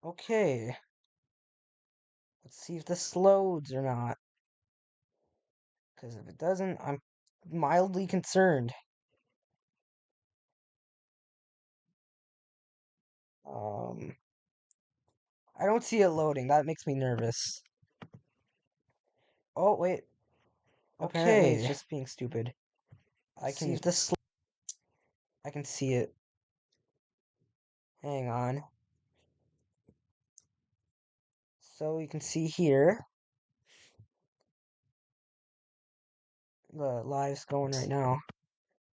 Okay, let's see if this loads or not. Because if it doesn't, I'm mildly concerned. Um, I don't see it loading. That makes me nervous. Oh, wait. Apparently, it's just being stupid. I can see if this. I can see it. Hang on. So you can see here. The live's going right now.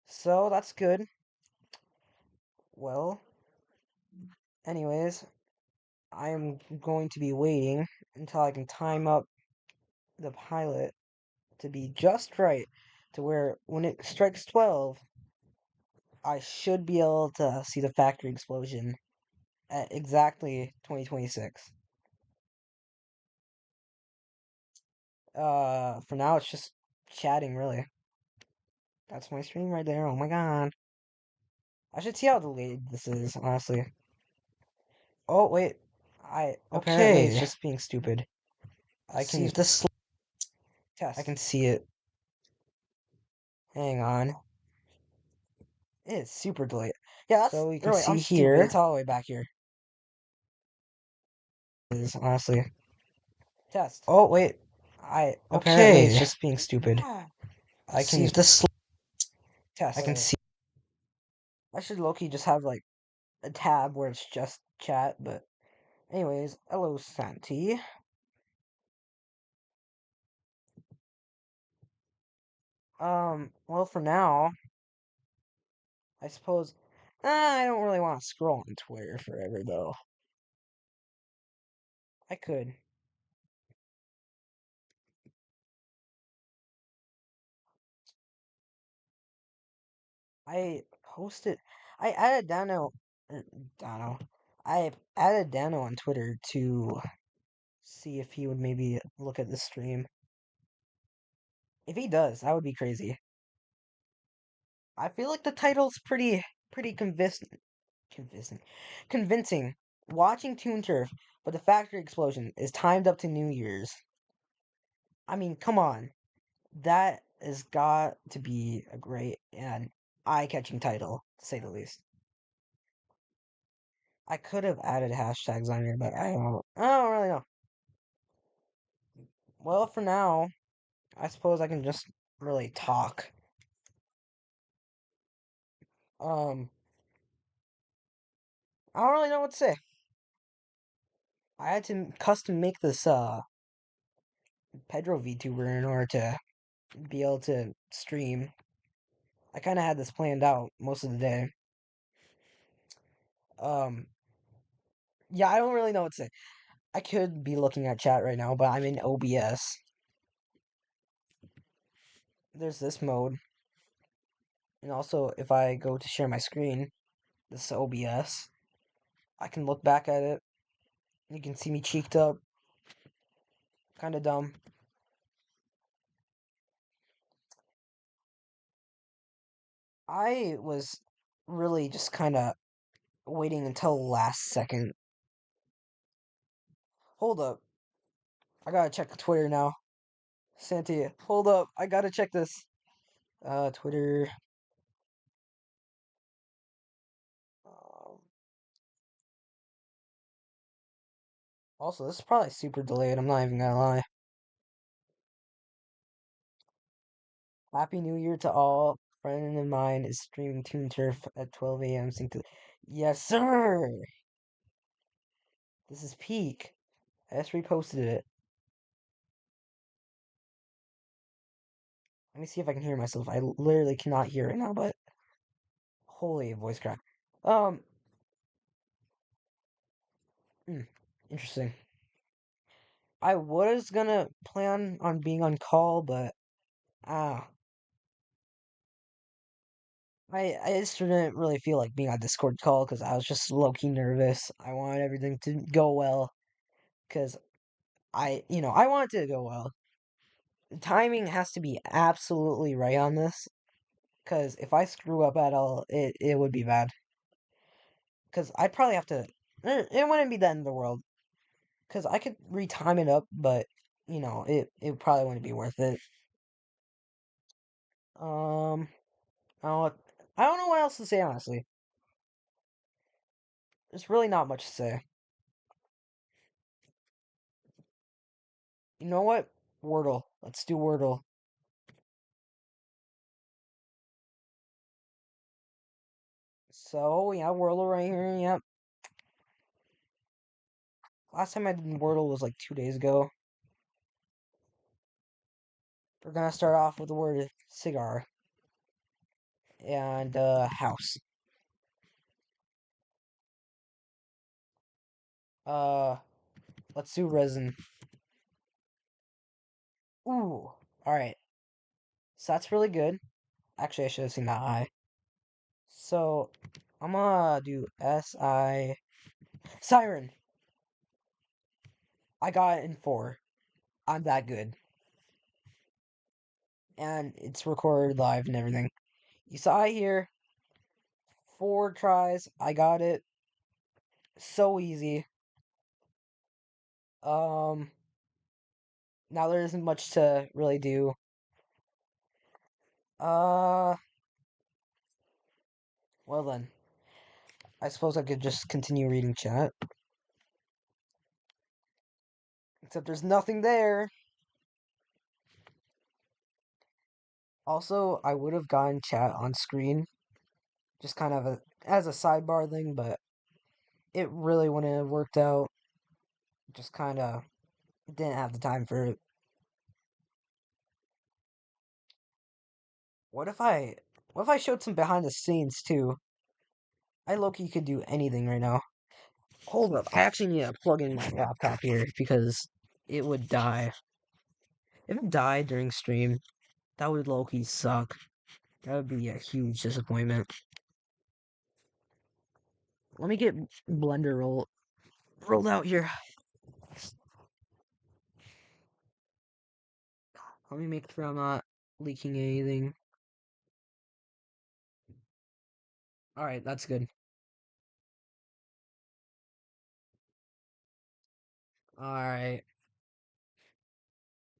So that's good. Well, anyways, I am going to be waiting until I can time up the pilot to be just right to where when it strikes 12, I should be able to see the factory explosion at exactly 2026. For now it's just chatting really. That's my stream right there. Oh my god. I should see how delayed this is, honestly. Oh wait. Apparently it's just being stupid. I can see if this test. I can see it. Hang on. It's super delayed. Yeah, that's so you can see here. Stupid. It's all the way back here. Is honestly. Test. Oh wait. Apparently it's just being stupid. I can see if this test. I can see. I should low-key just have like a tab where it's just chat, but anyways, hello Santi. Well for now, I suppose I don't really want to scroll on Twitter forever though. I could. I posted I added Dano. I added Dano on Twitter to see if he would maybe look at the stream. If he does, that would be crazy. I feel like the title's pretty convincing. Watching Toon Turf, but the factory explosion is timed up to New Year's. I mean, come on. That has got to be a great and eye-catching title, to say the least. I could have added hashtags on here, but I don't really know. Well, for now, I suppose I can just really talk. Um, I don't really know what to say. I had to custom make this Pedro VTuber in order to be able to stream. I kind of had this planned out most of the day. Um, yeah, I don't really know what to say. I could be looking at chat right now, but I'm in OBS. There's this mode. And also, if I go to share my screen, this is OBS, I can look back at it. You can see me cheeked up. Kind of dumb. I was really just kind of waiting until last second. Hold up. I gotta check Twitter now. Santi, hold up. I gotta check this. Twitter. Um, also, this is probably super delayed. I'm not even gonna lie. Happy New Year to all. Friend of mine is streaming Toon Turf at 12 a.m. Yes, sir. This is peak. I just reposted it. Let me see if I can hear myself. I literally cannot hear right now, but holy voice crack. Um, interesting. I was gonna plan on being on call, but ah, I just didn't really feel like being on Discord call because I was just low key nervous. I wanted everything to go well because I want it to go well. The timing has to be absolutely right on this because if I screw up at all, it would be bad. Because I'd probably have to It wouldn't be the end of the world because I could retime it up, but it probably wouldn't be worth it. Um, I don't, I don't know what else to say honestly. There's really not much to say. You know what? Wordle. Let's do Wordle. So yeah, Wordle right here. Yep. Last time I did Wordle was like 2 days ago. We're gonna start off with the word cigar and house. Uh, let's do resin. Ooh. All right. So that's really good. Actually, I should have seen that eye. So I'm gonna do siren. I got it in 4. I'm that good, and it's recorded live and everything. You saw it here. 4 tries. I got it. So easy. Um. Now there isn't much to really do. Uh. Well then, I suppose I could just continue reading chat. Except there's nothing there. Also, I would have gotten chat on screen, just kind of as a sidebar thing, but it really wouldn't have worked out. Just kind of didn't have the time for it. What if I what if I showed some behind the scenes too? I low-key could do anything right now. Hold up, I actually need to plug in my laptop here because it would die. If it died during stream, that would low-key suck. That would be a huge disappointment. Let me get Blender rolled out here. Let me make sure I'm not leaking anything. Alright, that's good. Alright.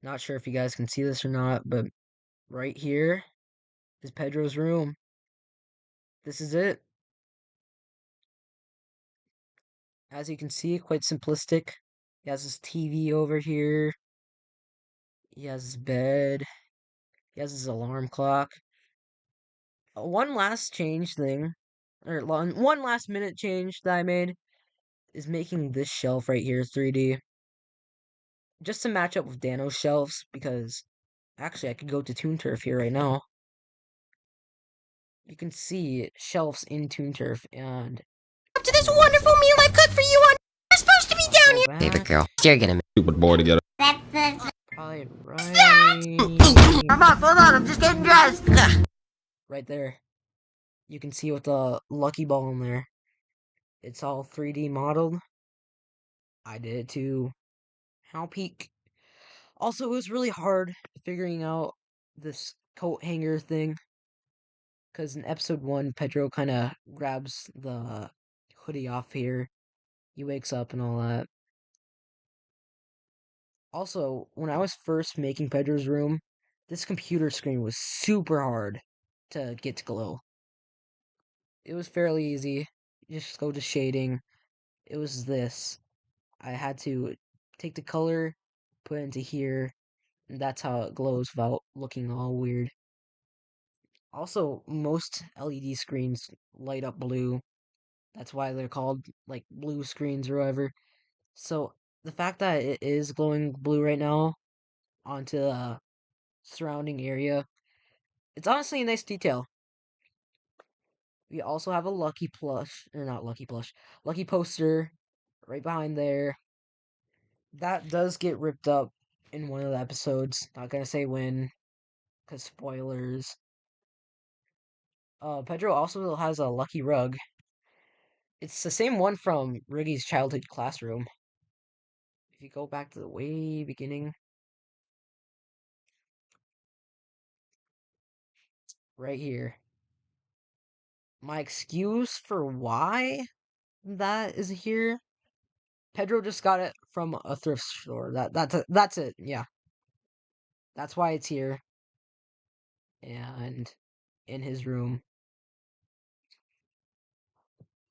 Not sure if you guys can see this or not, but right here is Pedro's room. This is it. As you can see, quite simplistic. He has his TV over here. He has his bed. He has his alarm clock. One last change thing, or one last minute change that I made is making this shelf right here 3D. Just to match up with Dano's shelves, because actually I could go to Toon Turf here right now. You can see shelves in Toon Turf, and Up to this wonderful meal I've cooked for you on. We're supposed to be down here. Favorite girl. You're gonna Stupid boy to get probably right, hold on, I'm just getting dressed. right there. You can see with the lucky ball in there. It's all 3D modeled. I did it too. How peak. Also, it was really hard figuring out this coat hanger thing. Because in episode 1, Pedro kind of grabs the hoodie off here. He wakes up and all that. Also, when I was first making Pedro's room, this computer screen was super hard to get to glow. It was fairly easy. You just go to shading. It was this. I had to take the color, put it into here, and that's how it glows without looking all weird. Also, most LED screens light up blue. That's why they're called like blue screens or whatever. So the fact that it is glowing blue right now onto the surrounding area, it's honestly a nice detail. We also have a lucky plush, or not lucky plush, lucky poster right behind there. That does get ripped up in one of the episodes. Not gonna say when, cause spoilers. Pedro also has a lucky rug. It's the same one from Riggy's childhood classroom. If you go back to the way beginning, right here. My excuse for why that is here. Pedro just got it from a thrift store. That's it. Yeah, that's why it's here and in his room.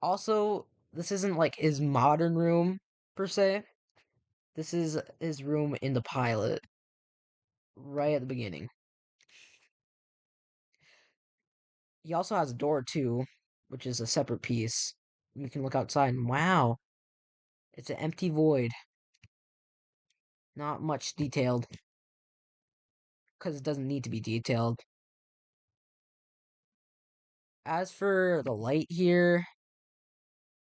Also, this isn't like his modern room per se. This is his room in the pilot, right at the beginning. He also has a door too, which is a separate piece. You can look outside and wow, it's an empty void. Not much detailed because it doesn't need to be detailed. As for the light here,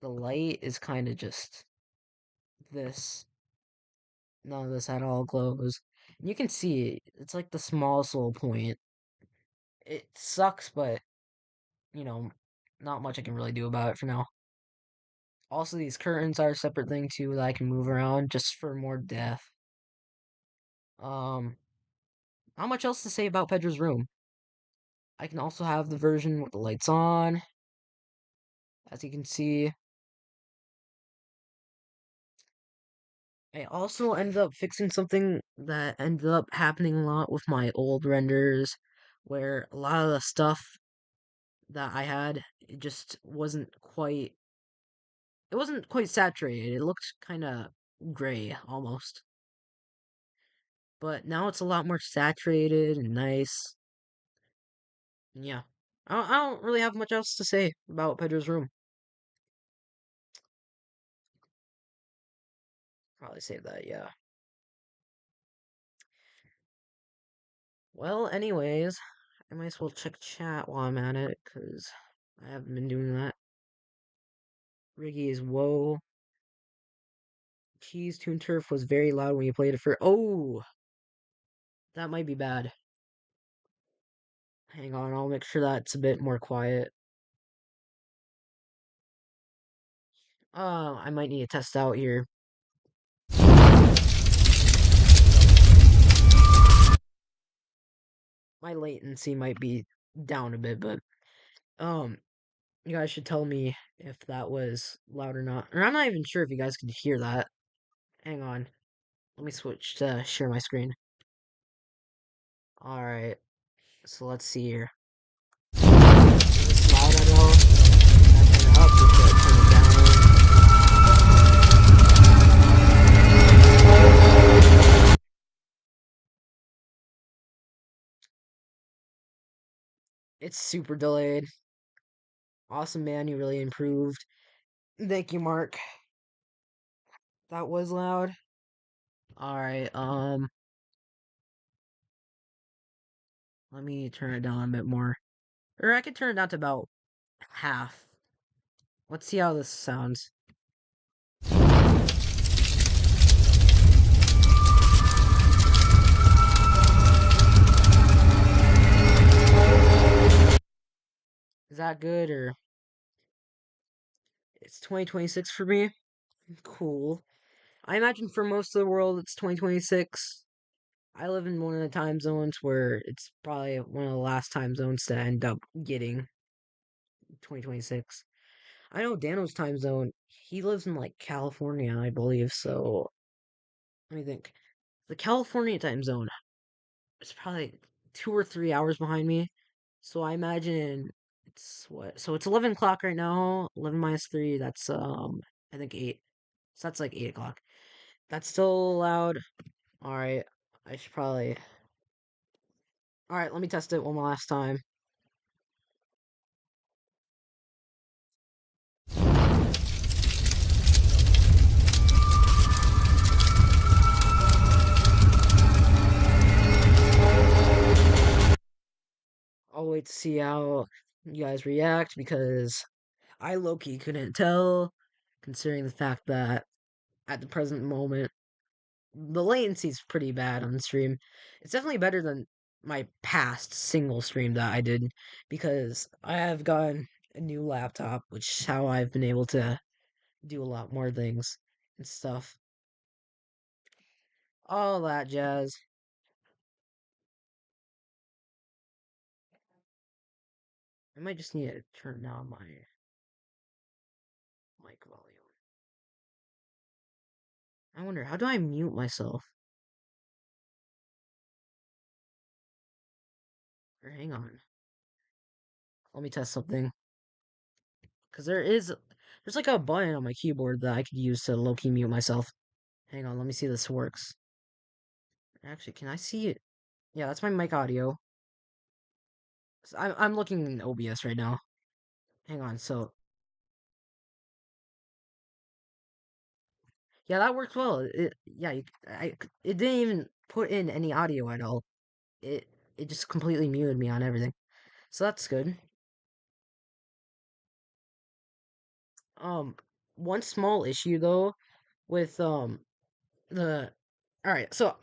the light is kind of just this. None of this at all glows. And you can see it. It's like the smallest little point. It sucks, but you know, not much I can really do about it for now. Also, these curtains are a separate thing too that I can move around just for more depth. Um, not much else to say about Pedra's room. I can also have the version with the lights on, as you can see. I also ended up fixing something that ended up happening a lot with my old renders, where a lot of the stuff that I had, it just wasn't quite saturated. It looked kind of gray almost. But now it's a lot more saturated and nice. And yeah. I don't really have much else to say about Pedro's room. Probably save that, yeah. Well, anyways, I might as well check chat while I'm at it, because I haven't been doing that. Riggy is whoa. Keys Toon Turf was very loud when you played it for. Oh! That might be bad. Hang on, I'll make sure that's a bit more quiet. I might need to test out here. My latency might be down a bit, but um, you guys should tell me if that was loud or not. Or I'm not even sure if you guys could hear that. Hang on. Let me switch to share my screen. Alright, so let's see here. Is this loud at all? Should I turn it up or should I turn it down? It's super delayed. Awesome, man. You really improved. Thank you, Mark. That was loud. Alright, let me turn it down a bit more. Or I could turn it down to about half. Let's see how this sounds. Is that good or it's 2026 for me? Cool. I imagine for most of the world it's 2026. I live in one of the time zones where it's probably one of the last time zones to end up getting 2026. I know Dano's time zone, he lives in like California, I believe, so let me think. The California time zone is probably 2 or 3 hours behind me. So I imagine it's what? So it's 11 o'clock right now. 11 minus 3, that's I think 8. So that's like 8 o'clock. That's still loud. Alright. I should probably. Alright, let me test it one last time. I'll wait to see how you guys react because I low key couldn't tell, considering the fact that at the present moment the latency's pretty bad on the stream. It's definitely better than my past single stream that I did because I have gotten a new laptop, which is how I've been able to do a lot more things and stuff. All that jazz. I might just need to turn down my mic volume. I wonder, how do I mute myself? Or hang on. Let me test something. Because there's like a button on my keyboard that I could use to low-key mute myself. Hang on, let me see if this works. Actually, can I see it? Yeah, that's my mic audio. I'm looking in OBS right now. Hang on, so yeah, that worked well. It didn't even put in any audio at all. It it just completely muted me on everything. So that's good. Um, one small issue though with the all right, so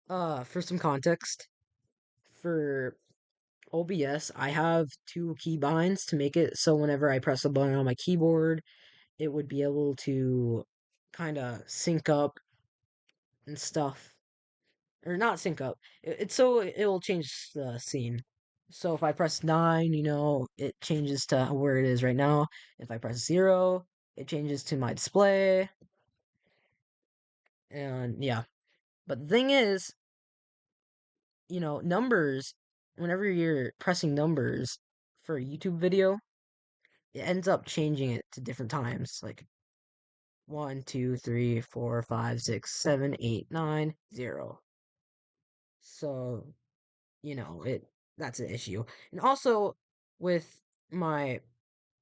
for some context, for OBS, I have two keybinds to make it so whenever I press a button on my keyboard, it would be able to kind of sync up and stuff. Or not sync up. It's so it will change the scene. So if I press 9, it changes to where it is right now. If I press 0, it changes to my display. And yeah. But the thing is, numbers, whenever you're pressing numbers for a YouTube video, it ends up changing it to different times. Like 1, 2, 3, 4, 5, 6, 7, 8, 9, 0. So it that's an issue. And also with my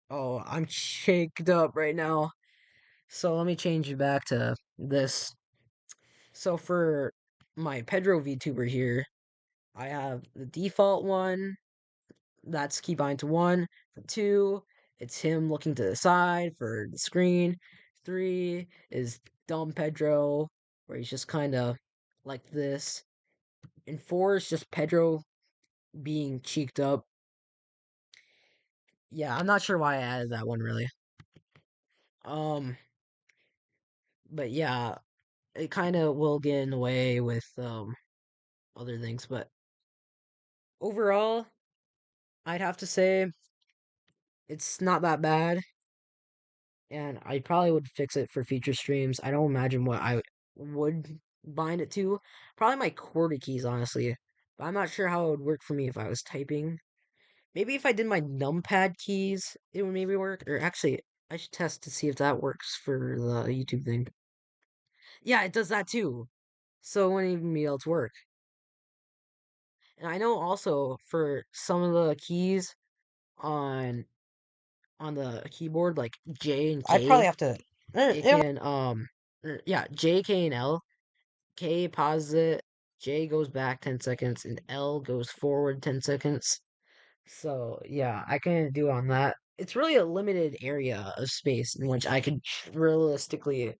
I'm shaked up right now. So let me change it back to this. So for my Pedro VTuber here, I have the default one. That's keybind to 1. For 2, it's him looking to the side for the screen. 3 is dumb Pedro, where he's just kind of like this. And 4 is just Pedro being cheeked up. Yeah, I'm not sure why I added that one really. Um, but yeah, it kind of will get in the way with other things, but overall, I'd have to say it's not that bad, and I probably would fix it for future streams. I don't imagine what I would bind it to. Probably my QWERTY keys, honestly, but I'm not sure how it would work for me if I was typing. Maybe if I did my numpad keys, it would maybe work. Or actually, I should test to see if that works for the YouTube thing. Yeah, it does that too. So it wouldn't even be able to work. And I know also for some of the keys on the keyboard, like J and I'd probably K, have to. it can yeah, J, K, and L. K pauses it, J goes back 10 seconds, and L goes forward 10 seconds. So yeah, I can do on that. It's really a limited area of space in which I could realistically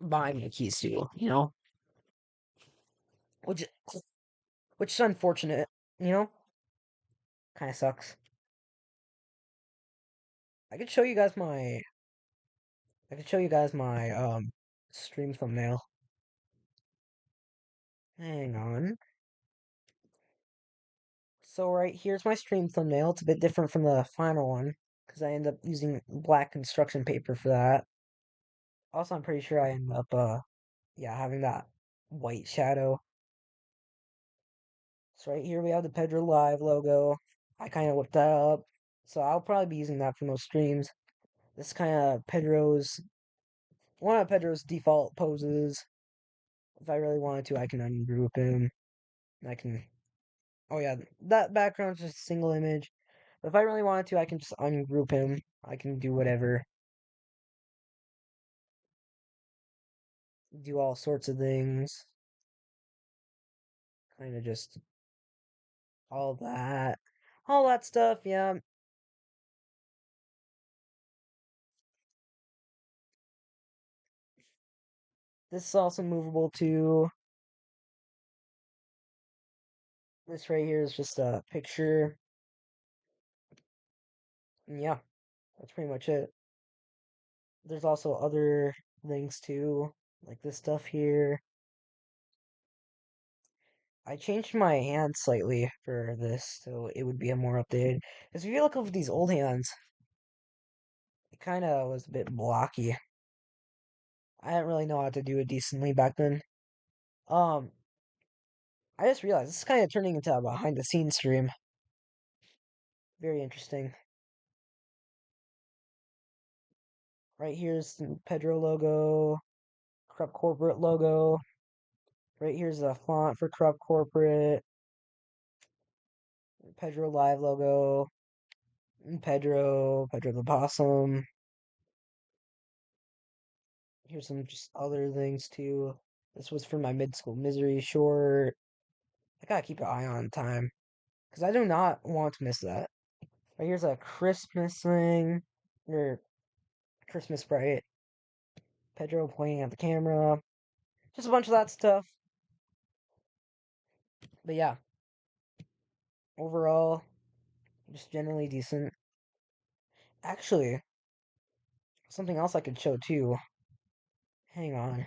buy my keys to, which which is unfortunate, you know? Kind of sucks. I could show you guys my I could show you guys my stream thumbnail. Hang on. So right here's my stream thumbnail. It's a bit different from the final one because I end up using black construction paper for that. Also, I'm pretty sure I end up yeah, having that white shadow. So right here we have the Pedro Live logo. I kind of whipped that up. So I'll probably be using that for most streams. This kind of Pedro's one of Pedro's default poses. If I really wanted to, I can ungroup him. I can. Oh yeah, that background's just a single image. But if I really wanted to, I can just ungroup him. I can do whatever. Do all sorts of things. Kind of just all that. All that stuff, yeah. This is also movable too. This right here is just a picture. And yeah, that's pretty much it. There's also other things too, like this stuff here. I changed my hand slightly for this, so it would be a more updated. Because if you look over these old hands, kind of was a bit blocky. I didn't really know how to do it decently back then. Um, I just realized this is kind of turning into a behind the scenes stream. Very interesting. Right here's the Pedro logo, Corrupt Corporate logo. Right here's the font for Corrupt Corporate, Pedro Live logo, and Pedro the Possum. Here's some just other things too. This was for my mid school misery short. I gotta keep an eye on time because I do not want to miss that. Right here's a Christmas thing, or Christmas sprite. Pedro pointing at the camera. Just a bunch of that stuff. But yeah, overall, just generally decent. Actually, something else I could show too. Hang on.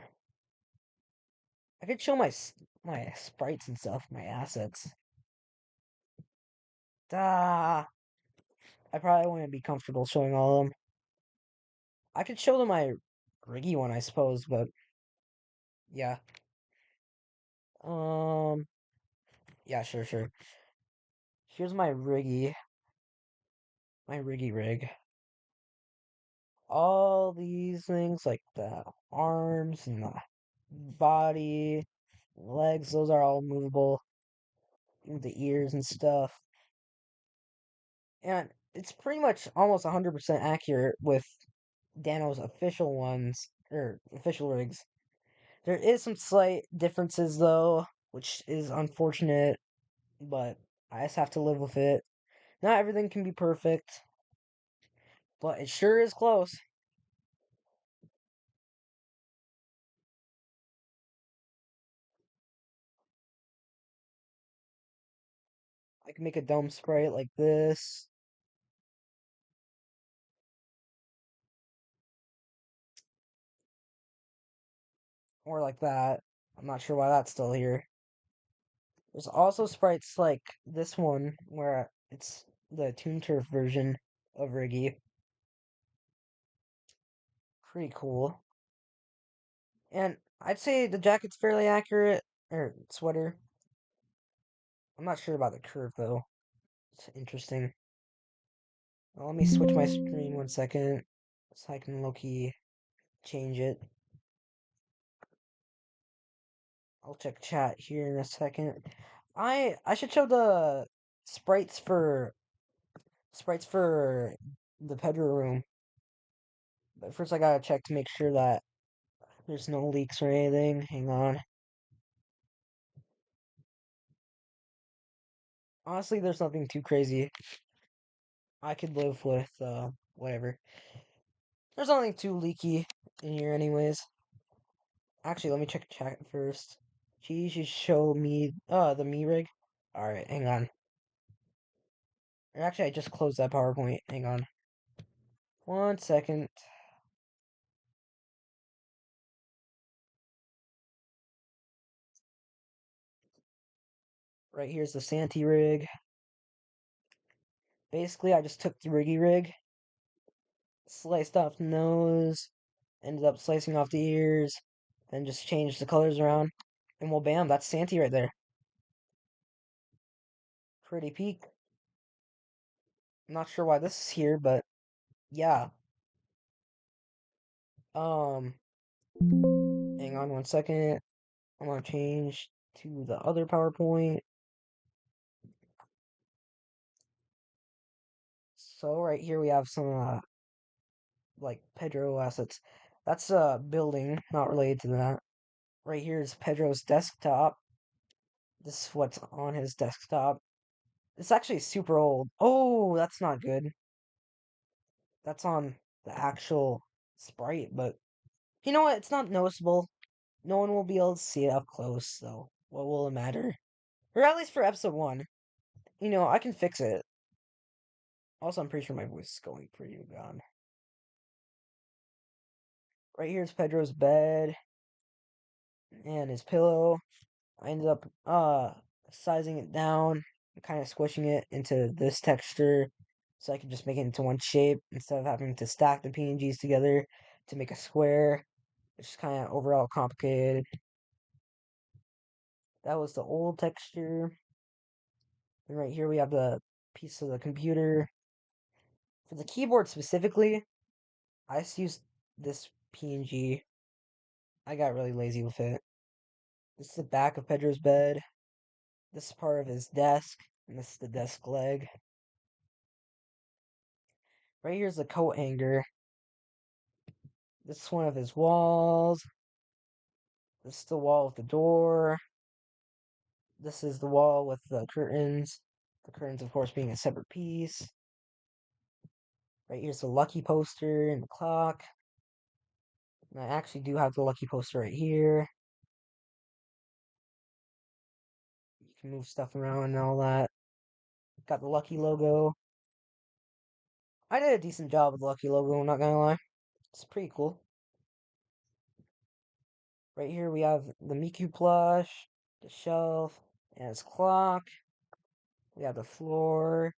I could show my sprites and stuff, my assets. Ah, I probably wouldn't be comfortable showing all of them. I could show them my Riggy one, I suppose, but yeah. Um, yeah, sure. Here's my Riggy rig. All these things, like the arms and the body, legs, those are all movable. The ears and stuff. And it's pretty much almost 100% accurate with Dano's official ones, or official rigs. There is some slight differences though, which is unfortunate, but I just have to live with it. Not everything can be perfect, but it sure is close. I can make a dome sprite like this, or like that. I'm not sure why that's still here. There's also sprites like this one, where it's the Toon Turf version of Riggy. Pretty cool. And I'd say the jacket's fairly accurate, or sweater. I'm not sure about the curve though. It's interesting. Well, let me switch my screen 1 second so I can low-key change it. I'll check chat here in a second. I should show the sprites for sprites for the Pedro room. But first I gotta check to make sure that there's no leaks or anything. Hang on. Honestly, there's nothing too crazy. I could live with whatever. There's nothing too leaky in here anyways. Actually, let me check chat first. She should show me the me rig. Alright, hang on. Or actually I just closed that PowerPoint. Hang on. 1 second. Right here's the Santee rig. Basically I just took the Riggy rig, sliced off the nose, ended up slicing off the ears, then just changed the colors around. And well bam, that's Santee right there. Pretty peak. I'm not sure why this is here, but yeah. Um hang on 1 second. I'm gonna change to the other PowerPoint. So right here we have some like Pedro assets. That's a building, not related to that. Right here is Pedro's desktop. This is what's on his desktop. It's actually super old. Oh, that's not good. That's on the actual sprite, but you know what? It's not noticeable. No one will be able to see it up close, so what will it matter? Or at least for episode 1. You know, I can fix it. Also, I'm pretty sure my voice is going pretty gone. Right here's Pedro's bed and his pillow. I ended up sizing it down, kind of squishing it into this texture. so I can just make it into one shape instead of having to stack the PNGs together to make a square. It's just kind of overall complicated. That was the old texture. And right here we have the piece of the computer. For the keyboard specifically, I just used this PNG. I got really lazy with it. This is the back of Pedro's bed. This is part of his desk, and this is the desk leg. Right here's the coat hanger. This is one of his walls. This is the wall with the door. This is the wall with the curtains. The curtains, of course, being a separate piece. Right here's the lucky poster and the clock. And I actually do have the lucky poster right here. You can move stuff around and all that. Got the lucky logo. I did a decent job with the lucky logo, I'm not gonna lie. It's pretty cool. Right here we have the Miku plush, the shelf, and his clock. We have the floor,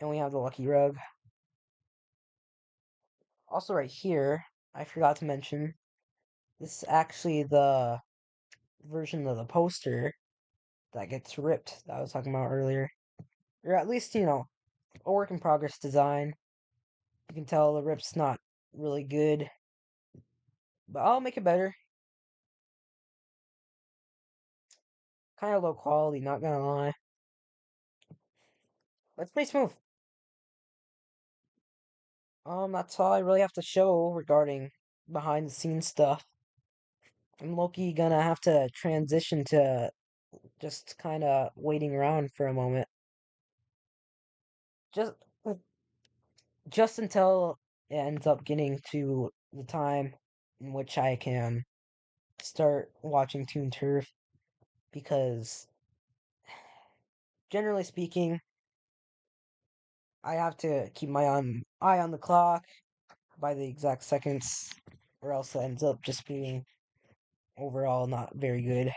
and we have the lucky rug. Also right here, I forgot to mention, this is actually the version of the poster that gets ripped that I was talking about earlier. Or at least, a work in progress design. You can tell the rip's not really good, but I'll make it better. Kind of low quality, not gonna lie. But it's pretty smooth. That's all I really have to show regarding behind the scenes stuff. I'm low-key gonna have to transition to just kind of waiting around for a moment. Just just until it ends up getting to the time in which I can start watching Toon Turf, because generally speaking, I have to keep my eye on the clock by the exact seconds, or else it ends up just being overall not very good.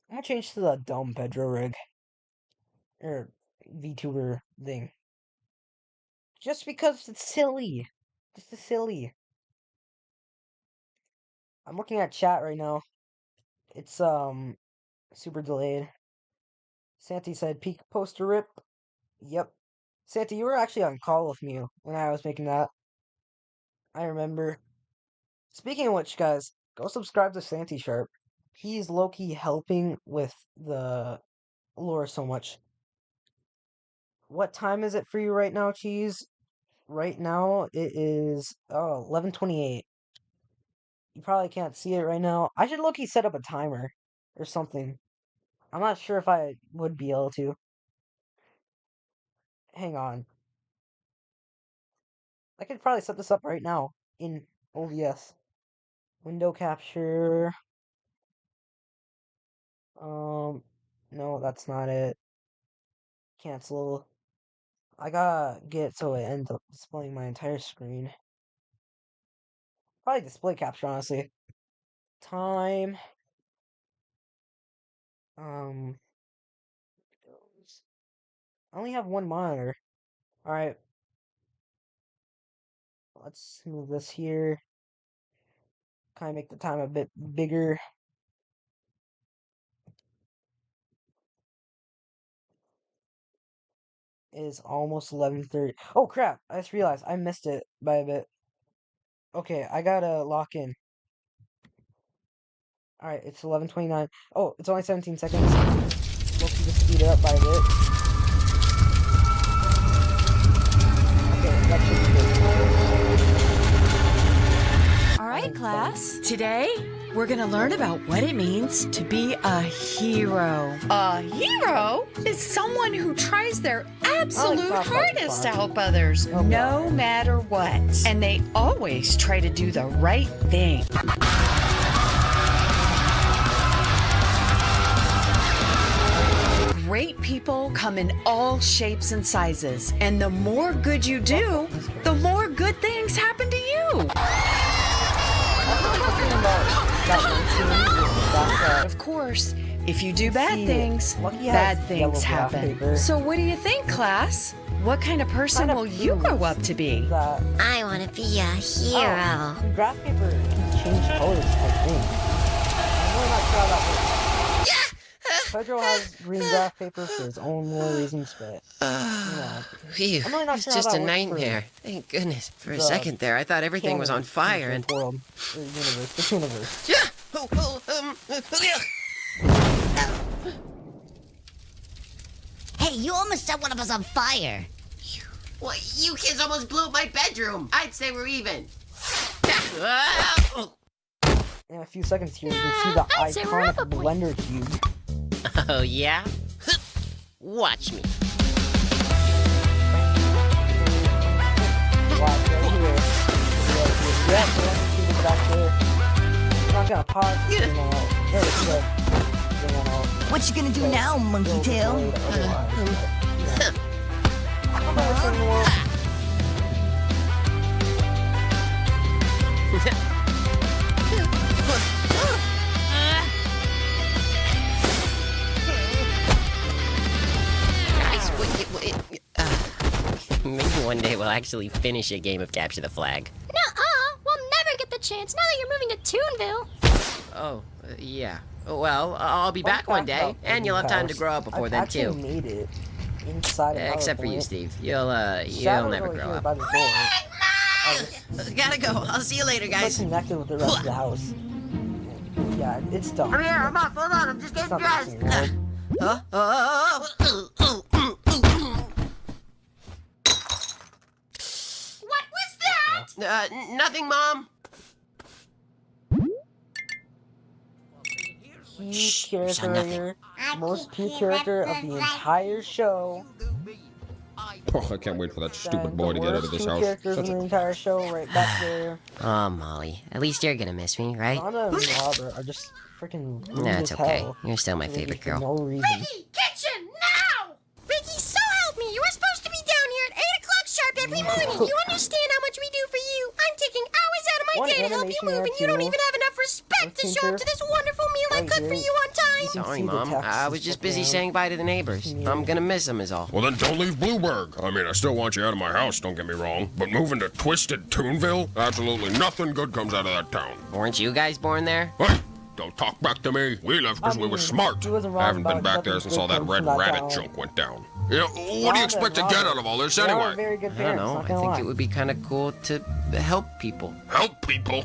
I'm gonna change to the dumb Pedro rig, or VTuber thing, just because it's silly. Just as silly. I'm looking at chat right now. It's super delayed. Santi said peak poster rip. Yep. Santi, you were actually on call with me when I was making that. I remember. Speaking of which, guys, go subscribe to Santi Sharp. He's low-key helping with the lore so much. What time is it for you right now, Cheese? Right now it is 11:28. You probably can't see it right now. I should low-key set up a timer or something. I'm not sure if I would be able to. Hang on. I could probably set this up right now in OBS. Window capture. No, that's not it. Cancel. I gotta get it so it ends up displaying my entire screen. Probably display capture, honestly. Time. Um, I only have one monitor. Alright, let's move this here. Kind of make the time a bit bigger. It is almost 11:30. Oh crap, I just realized I missed it by a bit. Okay, I gotta lock in. Alright, it's 11:29. Oh, it's only 17 seconds. We'll just speed it up by a bit. Okay, that should be good. All right, class. Today, we're gonna learn about what it means to be a hero. A hero is someone who tries their absolute hardest to help others, no matter what. And they always try to do the right thing. Great people come in all shapes and sizes, and the more good you do, the more good things happen to you. Of course, If you do bad things, Lucky bad has yellow things graph happen. paper. So what do you think, class? What kind of person Kind of will you grow up to be? That I want to be a hero. graph paper can change colors, I think. I'm really not sure how that works. Pedro has green graph paper for his own little reasons, but Phew, I'm really not it's sure how just that a works for nightmare. Thank goodness. For a the second there, I thought everything was on canon fire of and... the world, the universe, this universe. Yeah! Hey, you almost set one of us on fire. What? You kids almost blew up my bedroom. I'd say we're even. In a few seconds here, you can see the I'd say we're up a iconic point. blender cube. Oh, yeah? Watch me. Watch right here. Yeah, the blender cube is back there. I'm not gonna pause this thing out. There we go. Thing out. What you gonna do now, monkey Build tail? the blade otherwise, but, yeah. I'm not sure in the world. Guys, maybe one day we'll actually finish a game of Capture the Flag. Nuh-uh. We'll never get the chance now that you're moving to Toonville. Oh, yeah. Well, I'll be back one day, and you'll have time to grow up before I've then, actually too. made it inside of Except for you, PowerPoint. Steve. You'll Shadow's never over grow here up. by the door. I was Gotta go. I'll see you later, like guys. connected with the rest of the house. Yeah, it's dumb. I'm here. I'm up. Hold on. I'm just It's getting not dressed. the same world. What was that? Nothing, Mom. Key character right here. Most key character of the entire show. Oh, I can't wait for that Then stupid boy to the get out of worst this two house. characters Such in the a... entire show right back there. Oh, Molly. At least you're gonna miss me, right? Rhonda and Robert are just freaking rude That's as okay. hell. You're still my For favorite girl. no reason. Ricky, kitchen, now! Ricky, so help me. You were supposed to be down here at 8 o'clock sharp every morning. You understand how much we do for you? I'm taking hours out of my One day to help you animation move, there, and you don't too. even have enough respect to Toon show up Turf. to this wonderful meal I Right cooked for here. you on time. You can Sorry, see the Mom. text I and was just stuff busy around. saying bye to the neighbors. Yeah. I'm gonna miss them is all. Well, then don't leave Blueberg. I mean, I still want you out of my house, don't get me wrong. But moving to Twisted Toonville? Absolutely nothing good comes out of that town. Weren't you guys born there? Hey, don't talk back to me. We left because I we were mean, smart. he wasn't wrong I haven't been about back there nothing since all good that comes red from that rabbit town. junk went down. Yeah, what do you expect to get out of all this They are anyway? very good I don't parents, know. not I gonna think lie. it would be kind of cool to help people. Help people?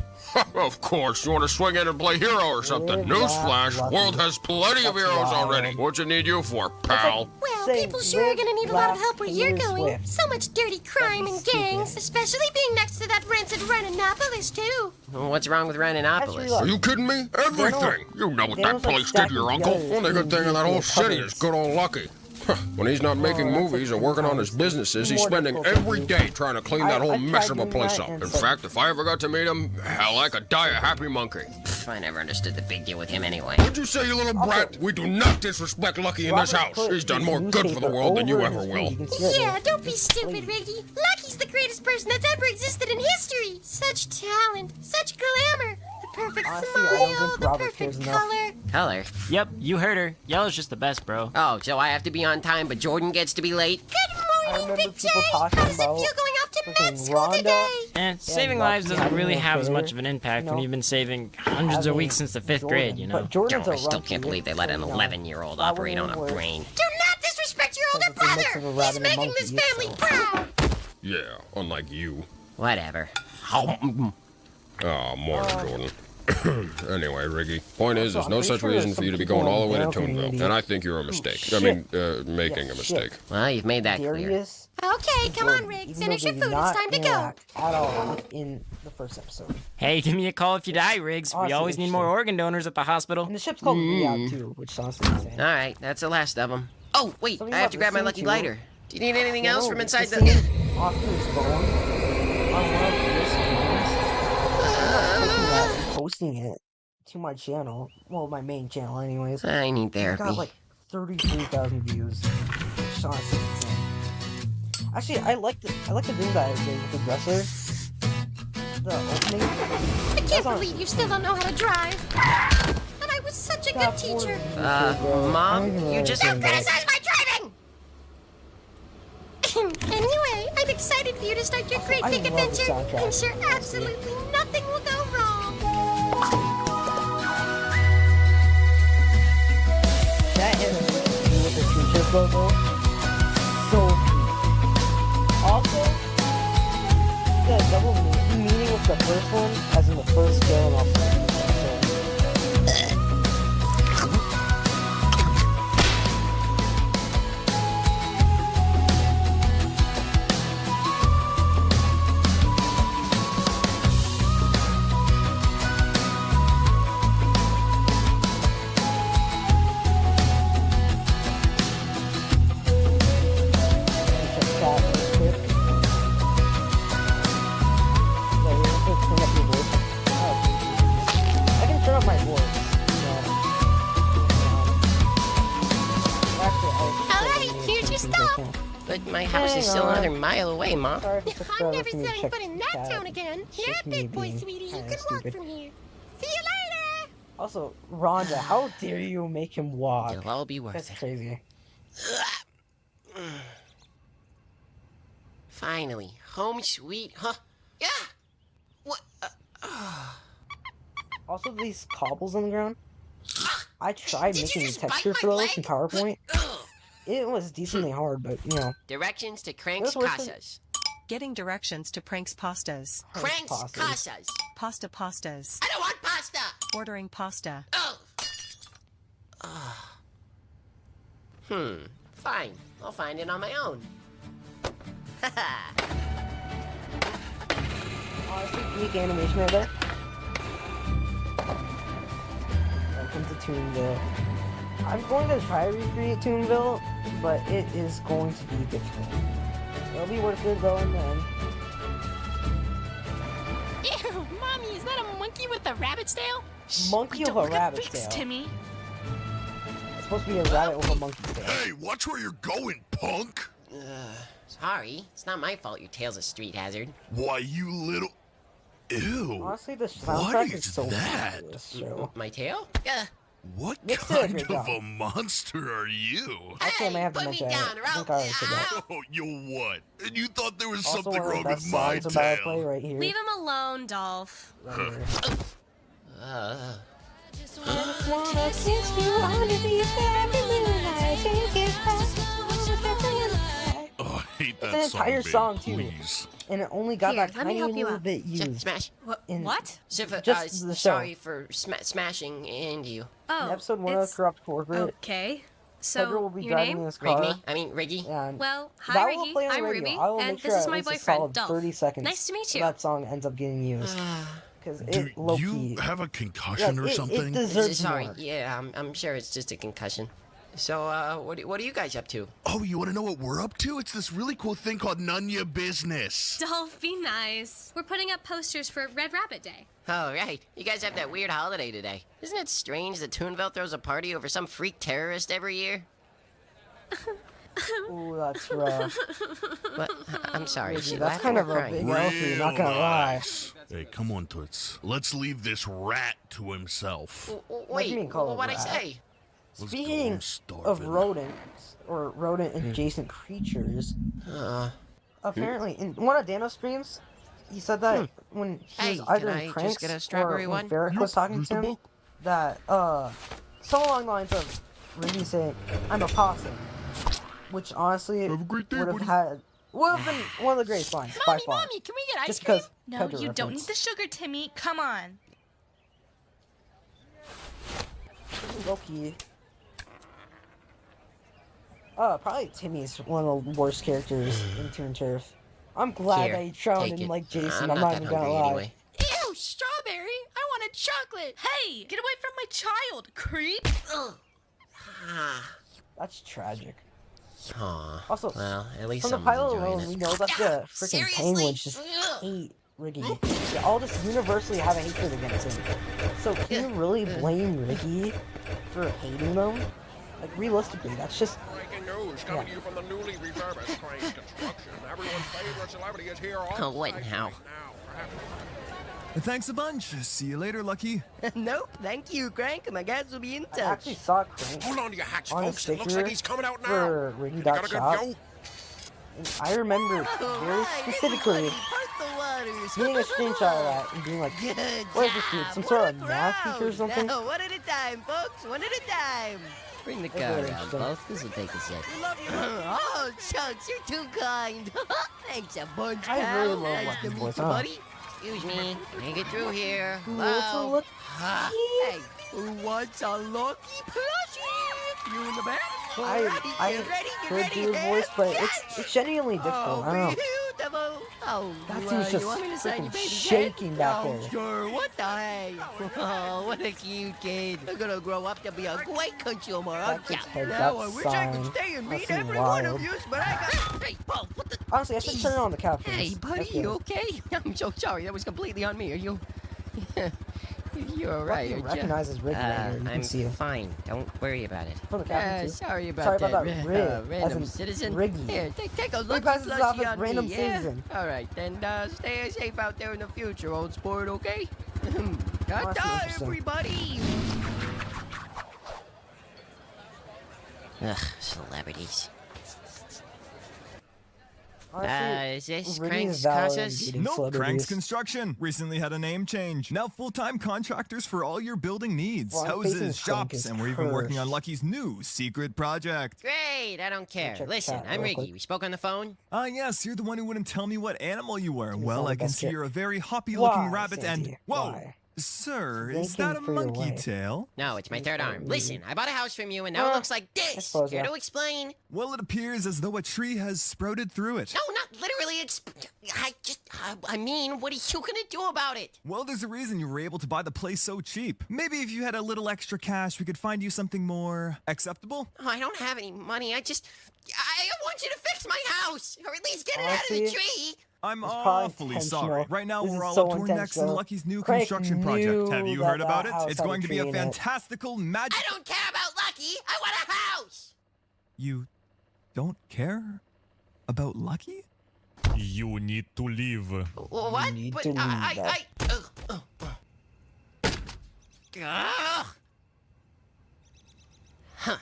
Of course. You want to swing in and play hero or something? Good Newsflash, luck, world has plenty of That's heroes wild. already. What you need you for, pal? Well, Say, people sure are live, gonna need a lot of laugh, help where you're Taylor going. Swift. So much dirty crime and stupid. gangs, especially being next to that rancid Renanopolis, too. What's wrong with Renanopolis? That's Are you kidding me? Everything! You know what they that don't, like, place stack did to your them uncle. together Only good thing in that whole city is good old Lucky. Huh, when he's not making that's movies or like working on 10 his times businesses, he's more spending difficult every to do. day trying to clean that I whole mess tried of a doing place that up. and In said- fact, if I ever got to meet him, hell, I could die a happy monkey. I never understood the big deal with him anyway. What'd you say, you little brat? We do not disrespect Lucky in this Robert house. put He's done his more good for the newspaper world than you over ever his will. feet. You can see it Yeah, there. don't be stupid, Ricky. Lucky's the greatest person that's ever existed in history. Such talent, such glamour, the perfect Honestly, I don't smile, think the Robert cares perfect enough. color. Color. Yep, you heard her. Yellow's just the best, bro. Oh, so I have to be on time, but Jordan gets to be late? Good I morning, remember Big J. people talking How does it about feel going off to freaking med school Rhonda. today? And saving Lucky lives doesn't having really an have as affair, much of an impact you when know, you've been saving hundreds of having weeks since the 5th Jordan. grade, you know? But Jordan's Oh, a I still rookie, can't believe they let an so, 11-year-old that operate on wouldn't a work. brain. Do not disrespect your older Sounds like a mix brother. of a He's rabbit and a making this monkey, family so. proud. Yeah, unlike you. Whatever. Oh, more Jordan. Anyway, Riggy, point is, there's I'm no pretty such sure reason there's for you to be some going all the way to people in the Toonville, community and I think you're a mistake. I shit. mean, making a shit. mistake. Well, you've made that clear. Darius, Okay, come on, Jordan, Rick. even Finish though your they food. did It's not time to go. interact at all in the first episode. Hey, give me a call if you die, Riggs. We Honestly, always need more interesting. organ donors at the hospital. And the ship's called Riyadh too, which sounds insane. All right, that's the last of them. Oh, wait, Something I have about to grab my the lucky scene, too. lighter. Do you need anything else from inside the... scene off to his phone on one of his phones. I'm not taking that and posting it to my channel. Well, my main channel, anyways. I need It therapy. got like 33,000 views. Which honestly is insane. Actually, I like the thing that I did with the dresser. The opening. I can't believe you still don't know how to drive. And I was so such a good teacher. Mom, you just... Don't criticize my driving! Anyway, I'm excited for you to start your great big love the adventure. soundtrack. I'm sure absolutely nothing will go wrong. That animation with the Toon Turf logo, so cute. Also, the double meaning with the first one, as in the first skill, and also the I can turn up my voice. Alright, here's your stop. But my house is still another mile away, Mom. I'm never setting foot in that town again. Yeah, big boy, sweetie. You can walk from here. See you later. Also, Rhonda, how dare you make him walk? It'll all be worth That's it. crazy. Finally, home sweet, huh? Yeah. What? Also, these cobbles on the ground. I tried Did you making just texture bite for my those in leg? PowerPoint. Ugh. It was decently hard, but you know, Directions to Crank's It was worth it. Casas. Getting directions to Prank's Pastas. Crank's pastas. Casas. Pasta pastas. I don't want pasta. Ordering pasta. Oh. Fine. I'll find it on my own. honestly, unique animation right there. Welcome to Toonville. I'm going to try to recreate Toonville, but it is going to be difficult. It'll be worth it though in the end. Ew, Mommy, is that a monkey with a rabbit's tail? Monkey with a rabbit's tail. Timmy. It's supposed to be a rabbit with a monkey's tail. Hey, watch where you're going, punk! Sorry. It's not my fault your tail's a street hazard. Why, you little... Ew. Honestly, the What soundtrack is is so that? good for this show. My tail? Yeah. What Nick did a kind great of job. a monster are you? Actually, I may have to Put me mention down, it. or I I'll... think I already said that. Oh, you what? And you thought there was Also, something one of wrong the with best my songs about to play tail? right here. Leave him alone, Dolph. Right here. Oh, I hate that It's an entire babe, song, too. Please. And it only got Here, that let me tiny help you little out. bit used. Smash. in What? So, just the show. sorry for smashing into you. Oh, In episode 1 of Corrupt Corporate, okay. Pedro will So, be your driving in name? his car. Riggy. And Well, hi, that will Riggy. play on the I'm radio. Ruby, I will and make sure this is at my least a boyfriend, solid Dolph. 30 seconds Nice to meet you. that song ends up getting used. Because Do it low key. you have a concussion or it something? deserves Sorry. more. Yeah, I'm sure it's just a concussion. So, what are you guys up to? Oh, you want to know what we're up to? It's this really cool thing called None Ya Business. Dolph, be nice. We're putting up posters for Red Rabbit Day. Oh, right. You guys have that weird holiday today. Isn't it strange that Toonville throws a party over some freak terrorist every year? Ooh, that's rough. What? I'm sorry. Is she That's laughing kind or of a crying? big L for you, not gonna lie. Relax. Hey, come on, Toots. Let's leave this rat to himself. What do you mean call it what'd I rat? say? Let's go, Speaking I'm of starving. rodents, or rodent-adjacent creatures, Uh, apparently, in one of Dano's streams, he said that when he Hey, was either can I in just Cranks get a or strawberry when one? Varric was talking to him, that, something along the lines of, Riggy saying, I'm a possum. Which honestly Have a great day, would buddy. have been one of the greatest lines by far. Mommy, can we get ice Just cream? because No, Pedro you don't reference. need the sugar, Timmy. Come on. Loki. Probably Timmy's one of the worst characters in Toon Turf. I'm glad Here, that he drowned take in it. like Jason. I'm I'm not not even that gonna hungry lie. anyway. Ew, strawberry. I wanted chocolate. Hey, get away from my child, creep. Ugh. Ah. That's tragic. Aw. Also, Well, at least from the someone's pilot enjoying alone, we it. know that the freaking Seriously? penguins just Ugh. hate Riggy. They all just universally have a hatred against him. So can you really blame Riggy for hating them? Like realistically, that's just Breaking news coming to you from the newly refurbished Crane's Construction. Everyone's favorite celebrity is here on Oh, what site now? right now. Thanks a bunch. See you later, Lucky. Nope, thank you, Crank. My guys will be in I touch. actually saw Crank Hold on to your hats, on a folks. It looks sticker like he's coming out now. for You Ricky got a good Shop. view? I remember very specifically getting a screenshot of that and being like, Good what is this dude? Some sort of What a math teacher or crowd. something? No, one at a time, folks. One at a time. Bring the That's car really around, interesting. folks. This will take a sec. Oh, Chunks, you're too kind. Thanks a bunch, I pal. really love Nice Lucky's to meet voice, you, huh? buddy. Excuse me. Can I get through here? Hello? Look. Hey, who wants a lucky plushie? You in the back? I Get ready, get could ready. do a voice, but Catch. it's genuinely difficult. I don't know. Beautiful. Oh, That you, thing's just you want me to sign freaking your baby's shaking head? back Oh, there. sure. What the heck? Oh, what a cute kid. They're gonna grow up to be a great consumer, aren't That ya? kid's head Now, got I wish I could signed. stay and meet That's every one wild. of you, but I got... Hey, whoa, what the... Honestly, I should turn it on the captions. Hey, buddy, That's you good. okay? I'm so sorry. That was completely on me. Are you... You're all right, Lucky aren't ya? recognizes Ricky right here. You can I'm see him. fine. Don't worry about it. For the caption, too. Sorry about Sorry that. about that, Rig, as Random in citizen. Riggy. Here, take a He look. passes off as random citizen. All right, then stay safe out there in the future, old sport. Okay? that's Ta-ta, interesting. everybody. Ugh, celebrities. Honestly, Is this Riggy Crank's is valid in Casas? dating Nope, Crank's celebrities. Construction recently had a name change. Now full-time contractors for all your building needs. Well, I'm facing Houses, Crank shops, is and we're even working on cursed. Lucky's new secret project. Great, I don't care. check Listen, chat I'm real Ricky. quick. We spoke on the phone. Ah, yes, you're the one who wouldn't tell me what animal you were. me Well, all the I can best see kid. you're a very hoppy-looking Why, rabbit and... Sandy? Whoa! Why? Sir, Thank is that a him for your monkey life. tail? No, it's my third not arm. me. Listen, I bought a house from you, and now it looks like this. suppose, Care yeah. to explain? Well, it appears as though a tree has sprouted through it. No, not literally. I mean, what are you gonna do about it? Well, there's a reason you were able to buy the place so cheap. Maybe if you had a little extra cash, we could find you something more acceptable. Oh, I don't have any money. I want you to fix my house, or at least get it out of Honestly, the tree. I'm It's probably awfully sorry. intentional. Right now, This we're is all so up to our necks in intentional. Lucky's new Craig construction project. Have you knew heard that about that it? house It's had a going to be tree a in it. fantastical magic. I don't care about Lucky. I want a house. You don't care about Lucky? You need to leave. What? need But to leave that. Ugh. Huh.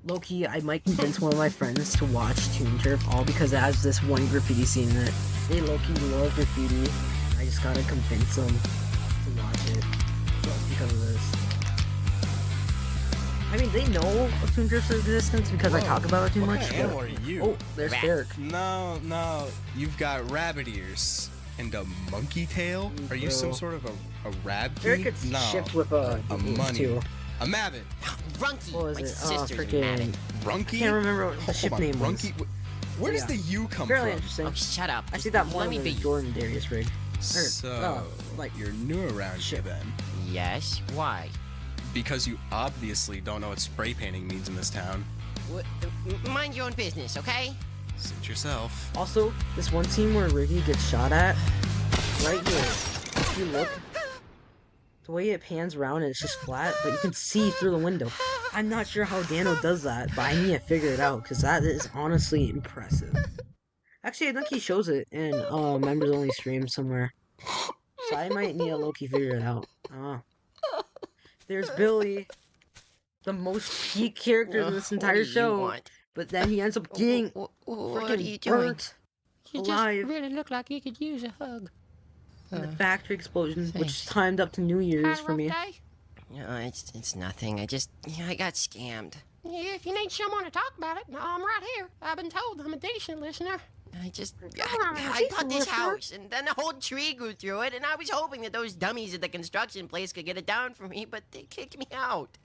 Low-key, I might convince one of my friends to watch Toon Turf, all because it has this one graffiti scene in it. They low-key love graffiti. I just gotta convince them to watch it, just because of this. I mean, they know of Toon Turf's existence because I talk about it too much. What kind of but- animal are you? Oh, there's Derek. No, you've got rabbit ears and a monkey tail. Are you some Bro. sort of a rabbit? Derek gets No, shipped with a money. too. A mabbit. Runky. What was My it? sister's Freaking. mad at. Runky? Can't remember what the Hold ship on, name was. Runky? Where does Yeah. the U come Fairly from? interesting. Oh, shut up. I Just see that more let me than be. the Jordan Darius rig. So, like, you're new around here shit. then. Yes. Why? Because you obviously don't know what spray painting means in this town. What? Mind your own business, okay? Suit yourself. Also, this one scene where Ricky gets shot at, right here. If you look, the way it pans around and it's just flat, but you can see through the window. I'm not sure how Dano does that, but I need to figure it out, because that is honestly impressive. Actually, I think he shows it in members only stream somewhere. So I might need to low-key figure it out. There's Billy, the most peak character in this What entire do you show, want? but then he ends up getting What are you freaking doing? burnt You alive just really look like you could use a hug. in the factory explosion, which is thanks. timed up to New Year's for me. No, it's nothing. I got scammed. Yeah, if you need someone to talk about it, I'm right here. I've been told I'm a decent listener. I Decent bought this listener. house, and then the whole tree grew through it, and I was hoping that those dummies at the construction place could get it down for me, but they kicked me out.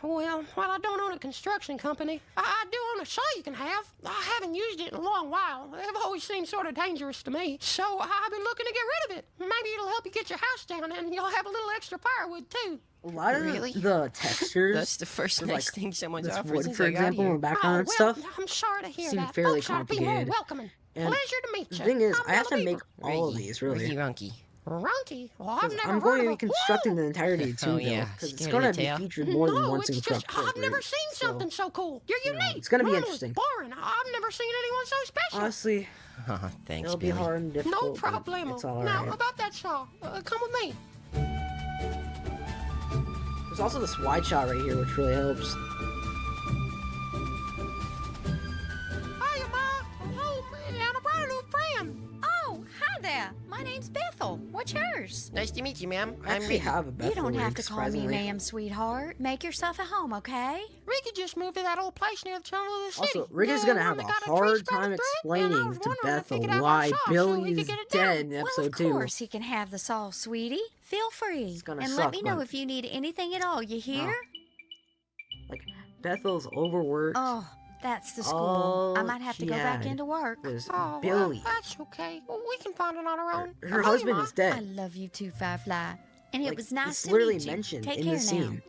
Well, I don't own a construction company. I do own a saw you can have. I haven't used it in a long while. They've always seemed sort of dangerous to me. So I've been looking to get rid of it. Maybe it'll help you get your house down, and you'll have a little extra firewood, too. A lot of Really? the textures, That's the first for, nice like, thing someone's this offered wood, since for I got example, here. and background and well, stuff, I'm sorry to hear seem that. fairly Folks ought to be more complicated. welcoming. And Pleasure to meet the you. thing is, I'm I have to Bella make Beaver. all of these, really. Ricky Runky. Runty? Well, I've 'Cause never I'm heard going of to a... be constructing the entirety of Oh, Toonville. yeah. Because it's Scared going of to the be tail? featured more than No, once in it's just Construct I've never Corporate, seen so, something so cool. You're you know, unique. it's gonna be Mine was interesting. boring. I've never seen anyone so special. Honestly, Oh, thanks, it'll be Billy. hard and No difficult, but problemo. it's all Now, right. about that saw, come with me. There's also this wide shot right here, which really helps. Hiya, Ma. I'm home, and I brought a new friend. Oh, hi there. My name's Bethel. What's yours? Nice to meet you, ma'am. I I'm actually Ricky. have a Bethel You don't have rig, to call me surprisingly. ma'am, sweetheart. Make yourself at home, okay? Ricky just moved to that old place near the tunnel of the city. Also, Ricky's gonna have one a that got hard tree sprouted time through it, and I explaining was to wondering if he Bethel could have our why saw so we Billy could is get it down. dead in Well, episode of 2. course he can have the saw, sweetie. Feel free. It's gonna and suck, let me know but- if you need anything at all, you hear? Like, Bethel's overworked Oh, that's the school. All I might have to she go back had into work. was Oh, Billy. that's okay. Well, we can find it on our own. Her I love you, husband Ma. is I dead. love you too, Firefly. And it Like, was nice it's to literally meet you. mentioned Take in care the scene.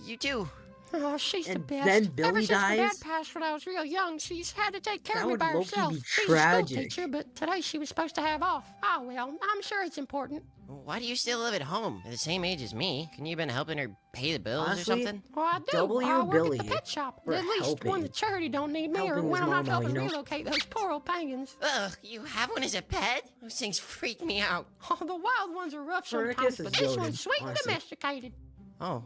You too. Oh, she's the And best. then Ever Billy since my dad dies? passed when I was real young, she's had to take care That of me would by low-key herself. be She's a tragic. school teacher, but today she was supposed to have off. Oh, well, I'm sure it's important. Why do you still live at home? At the same age as me. Can you have been helping her pay the bills Honestly, or something? Well, I do. W. I work Billy at the pet shop. for At least helping. when the charity don't need me or Helping when his I'm not mom out, helping you know? relocate those poor old penguins. Ugh, you have one as a pet? Those things freak me out. Oh, the wild ones are rough Marcus sometimes, is but this goated, one's sweet and honestly. domesticated. Oh,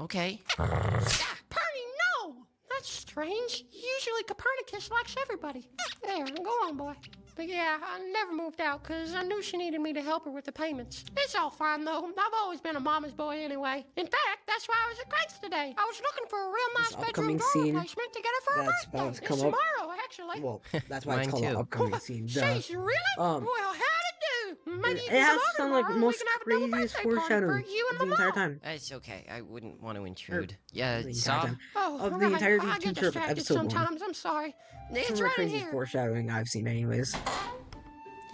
okay. Ah, Perny, no! That's strange. Usually Copernicus likes everybody. There, go on, boy. But yeah, I never moved out because I knew she needed me to help her with the payments. It's all fine, though. I've always been a mama's boy anyway. In fact, that's why I was at Craig's today. I was looking for a real nice This bedroom upcoming door scene replacement to get her for her that's birthday. about to It's come up. tomorrow, actually. Well, that's why it's Mine called an too. upcoming scene. Duh. She's really? Um, Well, how'd it do? Maybe you It can has come over some like tomorrow and most we can have a double craziest birthday party for foreshadowing you and of the my entire mom. time. It's okay. I wouldn't want to intrude. Yeah, The Saw? entire time. Oh, Of the right. entirety I of get Toon Turf distracted episode 1. sometimes. I'm sorry. Some It's of the right in craziest here. foreshadowing I've seen anyways.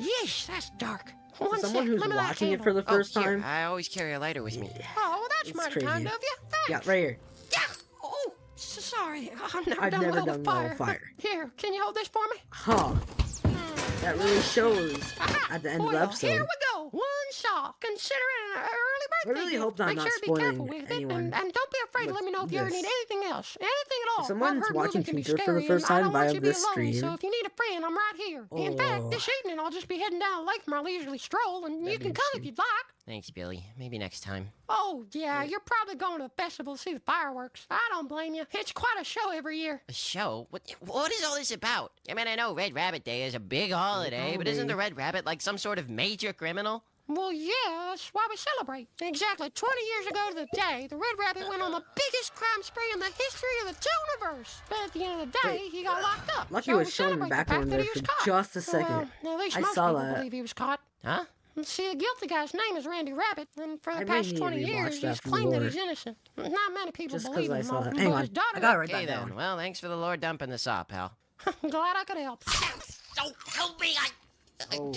Yeesh, that's dark. For One someone sec, who's let me light a watching it candle. for the first Here, time, I always carry a lighter with me. Oh, well, that's It's mighty crazy. kind of you. Thanks. yeah, right here. Yeah. Oh, sorry. I've never I've done never well done with well fire. with fire. Here, can you hold this for me? Huh. That really shows Aha, at the end of the well, episode. Here we go. One saw. Consider it an early birthday really gift. hope that I'm Make not sure to be spoiling careful with anyone it, and don't be afraid to let me know if you ever this. need anything else. Anything at all. If someone's I've heard watching moving can be Toon Turf for the scary, first and I time don't want via you to be this alone, stream- so if you need a friend, I'm right here. In fact, Oh. this evening I'll just be heading down the lake for my leisurely stroll, and you That'd be can come if you'd like. Thanks, Billy. Maybe next time. Oh, yeah, you're probably going to a festival to see the fireworks. I don't blame you. It's quite a show every year. A show? What is all this about? I mean, I know Red Rabbit Day is a big holiday, but isn't the Red Rabbit like some sort of major criminal? Well, yeah, that's why we celebrate. Exactly 20 years ago to the day, the Red Rabbit went on the biggest crime spree in the history of the Tooniverse. But at the end of the day, he got locked up. Lucky so was we shown in the celebrate the background fact that there he was for caught. just a second. Well, at least I most saw people that. believe he was caught. Huh? See, the guilty guy's name is Randy Rabbit, and for I the may past need to 20 rewatch years, that he's for claimed that lore. he's innocent. Not many people Just 'cause believe I him. saw that. But Hang his on. daughter I gotta write Okay that then. down. Well, thanks for the lore dumping the saw, pal. Glad I could help. Don't help me! Oh.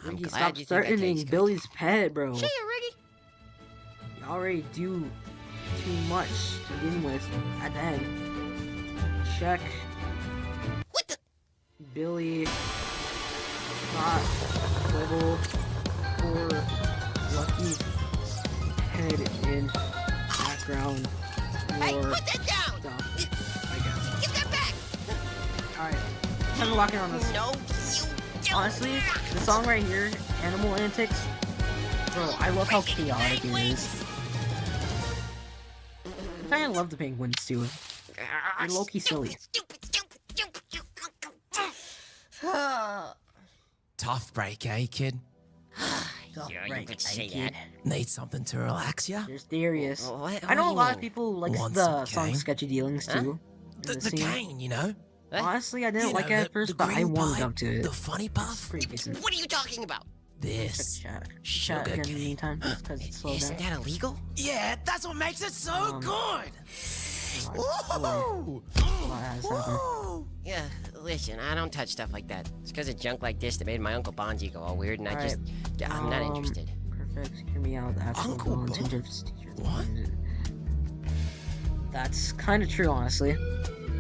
I'm Ricky, glad stop you think I threatening taste good. Billy's pet, bro. See you, Riggy. You already do too much to begin with at the end. Check. What the? Billy got level 4 Lucky's head in background Hey, for put that down! stuff. Give that back! Alright, time to lock in on this. No, you don't. Honestly, the song right here, Animal Antics, bro, I love how chaotic it is. I kinda love the penguins too. They're low-key silly. Tough break, eh, kid? Yeah, you Right, could I say kid. that. Need something to relax ya? There's Darius. What I know do a you lot of mean? people like Want the some song cane? Sketchy Dealings Huh? too. in The scene. cane, you know? Huh? Honestly, I didn't You like know, it at the first, but I green warmed pipe, up to it. The funny It's puff? pretty decent. What are you talking about? This. Chat Sugar again in the cane. meantime, just because it's slowed Isn't down. that illegal? Yeah, that's what makes it so Um, good! Woo! Woo! Yeah, listen, I don't touch stuff like that. It's because of junk like this that made my Uncle Bonzi go all weird, and Alright, I'm not interested. Perfect. Hear me out. The actual Uncle villain, Bo- Toon Turf's teacher. What? That's kind of true, honestly.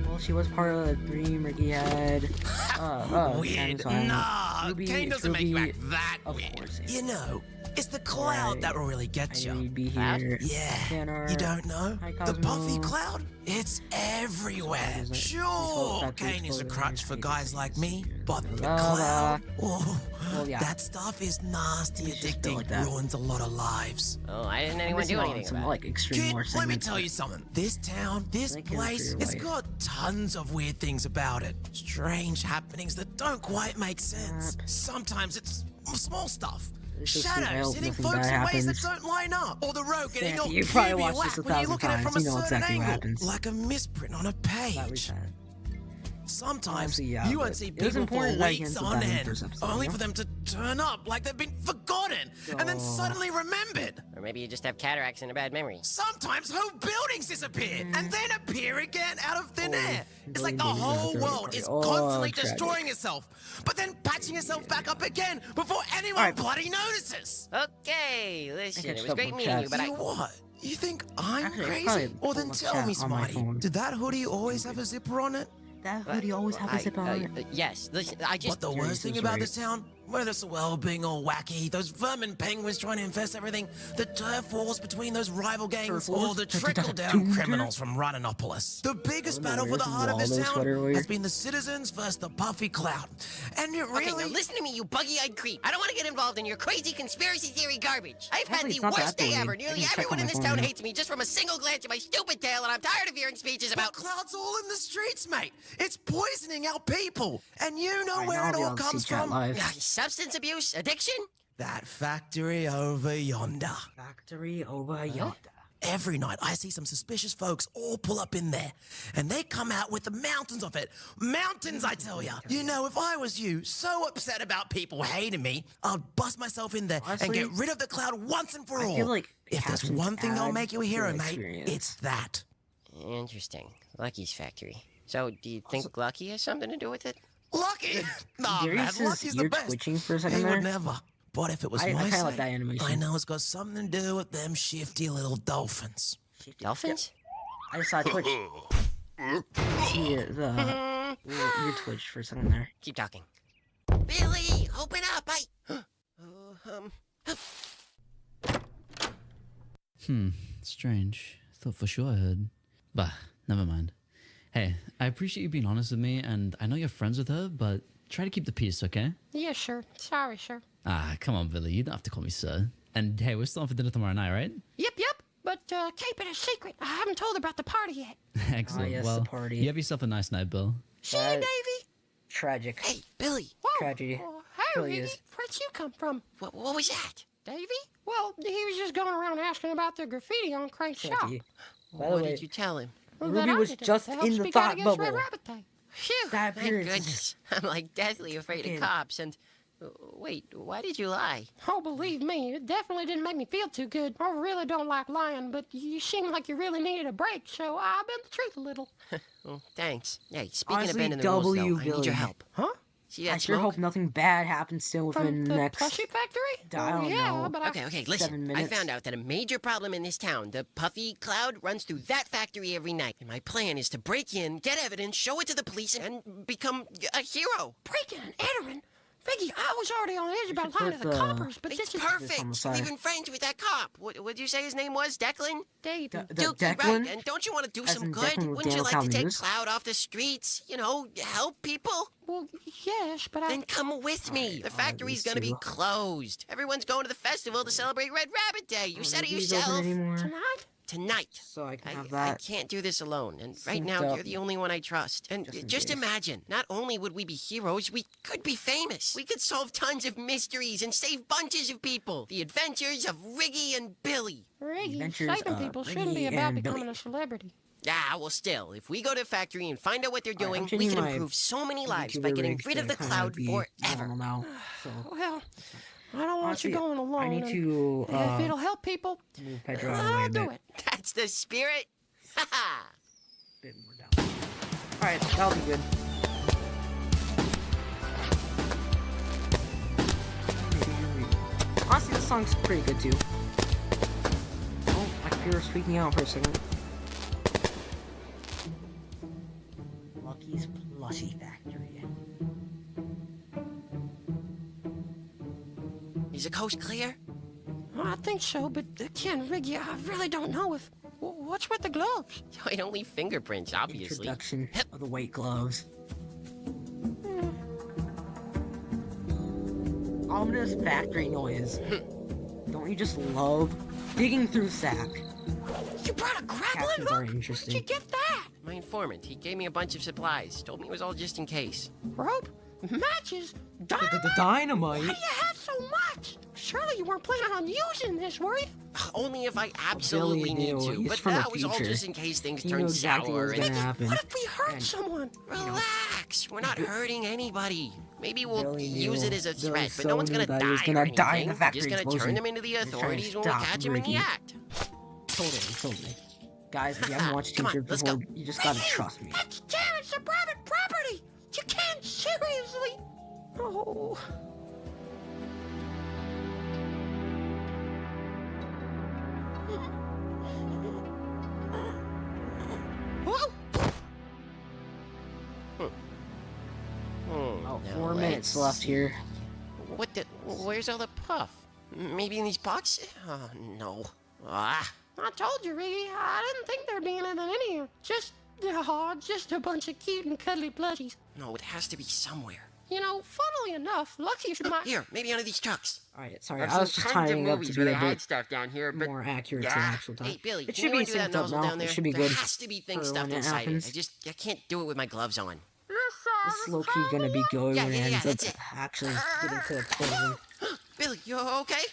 Well, she was part of the dream Ricky had. Weird. Candy's fine. Nah, Ruby, cane doesn't make you Ruby, act that Of course. You know, it's the cloud that will really get I know you. you'd be here. Yeah, Canard. you don't know? Hi, The Cosmo. puffy cloud? It's everywhere. What is it? Sure, Factory cane is a exploder, crutch for hate guys it. like me, but the Lava. cloud, oh, Well, yeah. that stuff is nasty, It's just built addicting, like that. ruins a lot of lives. Oh, I didn't anyone Missing do out on anything some, about like, it. extreme Kid, lore let me segments, tell but you something. This town, this Thank you for place, your it's life. got tons of weird things about it. Strange happenings that don't quite make sense. Sometimes it's small stuff. It's just I Shadows hope hitting nothing folks bad in ways that happens. don't line up. Or the road getting Sandy, all you probably cubey watched whack this when you're 1,000 looking at it times. from a You know certain exactly what angle. happens. Like a misprint on a That page. return. Sometimes Honestly, yeah, you won't but see it was people for important that I weeks canceled on that in the end, first episode, only you know? for them to turn up like they've been forgotten and then Oh. suddenly remembered. Or maybe you just have cataracts and a bad memory. Sometimes whole buildings disappear and then appear again out of thin air. It's like the Billion whole babies world is Oh, constantly tragic. destroying itself, but then patching itself back up again before anyone Alright. bloody notices. Okay, listen, catch it was up great on meeting you, chats. but I... You what? You think I'm Actually, I crazy? probably Well, then pulled up tell chat me, on my Smarty. phone. Did that hoodie always have a zipper on it? That hoodie always have a zip on it. Yes, listen, I just... But the worst thing is about right. this town, whether it's the world being all wacky, those vermin penguins trying to infest everything, the turf wars between those rival gangs, Turf wars? or the Toon trickle-down Turf? criminals from Rhinonopolis. The biggest battle for where's the heart of this Waldo town sweater warrior? has been the citizens versus the puffy cloud. And it Okay, really... now listen to me, you buggy-eyed creep. I don't want to get involved in your crazy conspiracy theory garbage. I've had Actually, the it's not worst that day big. ever. I Nearly can check everyone on in my this phone town now. hates me just from a single glance at my stupid tail, and I'm tired of hearing speeches about... Cloud's all in the streets, mate. It's poisoning our people. And you know Alright, where now it I'll be all able to comes see chat from? live. Substance abuse? Addiction? That factory over yonder. Factory over yonder. Every night I see some suspicious folks all pull up in there, and they come out with the mountains of it. Mountains, I tell ya. You know, if I was you, so upset about people hating me, I'd bust myself in there and Honestly, get rid of the cloud once and for I all. feel like if there's captions one thing that'll add make you a to the hero, mate, experience. it's that. Interesting. Lucky's factory. So, do you think Lucky has something to do with it? Lucky? Nah, man, Darius's Lucky's the ear best. twitching for a second He there. would never. But if it was I my kinda like say, that animation. I know it's got something to do with them shifty little dolphins. Dolphins? I just saw Twitch. See the your Twitch for a second there. Keep talking. Billy, open up! Strange. Thought for sure I heard. Bah, never mind. Hey, I appreciate you being honest with me, and I know you're friends with her, but try to keep the peace, okay? Yeah, sure. Sorry, sure. Ah, come on, Billy. You don't have to call me sir. And hey, we're still on for dinner tomorrow night, right? Yep. But keep it a secret. I haven't told her about the party yet. Excellent. yes, well, the party. you have yourself a nice night, Bill. See you, That- Davy. Tragic. Hey, Billy, Whoa. Tragedy. Oh, hey, Really Iggy. is. Where'd you come from? what was that? Davy? Well, he was just going around asking about the graffiti on Crank's shop. Tragedy. By the What way, did you tell him? Well, Ruby that I was did it just to help in the speak out thought against Red bubble. Rabbit Day. Phew. that Thank appearance is goodness. I'm like deathly afraid Okay. of cops, and... Wait, why did you lie? Oh, believe me, it definitely didn't make me feel too good. I really don't like lying, but you seem like you really needed a break, so I bent the truth a little. Well, thanks. Hey, speaking Honestly, of bending the rules, though, W, I need Billy. your help. Huh? See that I sure smoke? hope nothing bad happens still From within the the next. plushie factory? I don't yeah, know. but Okay, listen. 7 I minutes. found out that a major problem in this town, the puffy cloud, runs through that factory every night. And my plan is to break in, get evidence, show it to the police, and become a hero. breaking and entering? Figgy, I was already on edge about should lying to put the the- coppers, but It's this is perfect. homicide. You're even friends with that cop. What would you say his name was? Declan? Davy. The Dookie, Declan? right. And don't you want to do As some in good? Declan with Wouldn't you Daniel like to take Kaluuya? Cloud off the streets? You know, help people? Well, yes, but Then come with me. The factory's gonna be closed. Everyone's going to the festival to celebrate Red Rabbit Day. You said it Ruby's open yourself. anymore, tonight? Tonight. so I can I, have I that. can't do this alone, and right synced now up. you're the only one I trust. And Just in just case. imagine, not only would we be heroes, we could be famous. We could solve tons of mysteries and save bunches of people. The adventures of Riggy and Billy. Riggy, Adventures saving of people shouldn't Riggy be about and becoming Billy. a celebrity. Ah, well, still, if we go to a factory and find out what they're Alright, I'm doing, we changing can my improve so many lives YouTuber by getting rig rid of to the kinda cloud be forever. normal now. So Well, I don't want honestly, you going alone. I need and to if it'll help people, move Pedro out of the way I'll a do bit. it. That's the spirit. Ha ha. Bit more down. All right, that'll be good. Honestly, this song's pretty good too. Oh, my computer's freaking out for a second. Lucky's Plushie Factory. the coast clear? Well, I think so, but again, Riggy, I really don't know if... What's with the gloves? I don't leave fingerprints, obviously. Introduction of the white gloves. Ominous factory noise. Don't you just love digging through sack? You brought a grappling Captions hook? are interesting. Where'd you get that? My informant, he gave me a bunch of supplies. Told me it was all just in case. Rope? Matches? Dynamite? Dynamite? Why do you have so much? Surely you weren't planning on using this, were you? Only if I absolutely Billy need knew. to. He's But from the that was all future. just in case things He knew turned exactly what sour. was gonna happen. What if we hurt someone? Relax. We're not hurting anybody. Maybe we'll Billy use knew. it as a Billy threat, but so no one's knew gonna that die he was or gonna anything. die in the We're factory just gonna explosion. turn them into the He's trying to authorities when we stop catch them in the Ricky. act. Totally. Guys, if you haven't watched Toon Come on, Turf let's before, go. you just gotta trust me. That's damage to private property! You can't seriously... Oh... Whoa! About No, 4 minutes let's left here. What the? Where's all the puff? Maybe in these boxes? Oh, no. Ah. I told you, Riggy, I didn't think there'd be anything in here. Just a bunch of cute and cuddly plushies. No, it has to be somewhere. You know, funnily enough, lucky for my... Here, maybe under these trucks. Alright, sorry, I've I was seen just tons of tying up to movies be where a they had bit stuff down here, but more accurate to yeah. actual time. Hey, Billy, It can should you be undo that synced up nozzle now. down there? It should be There good has to be things for stuffed when it inside happens. it. I can't do it with my gloves on. This is low-key gonna be good Yeah, when it yeah, ends that's up it. actually getting to the closing. Billy, you okay?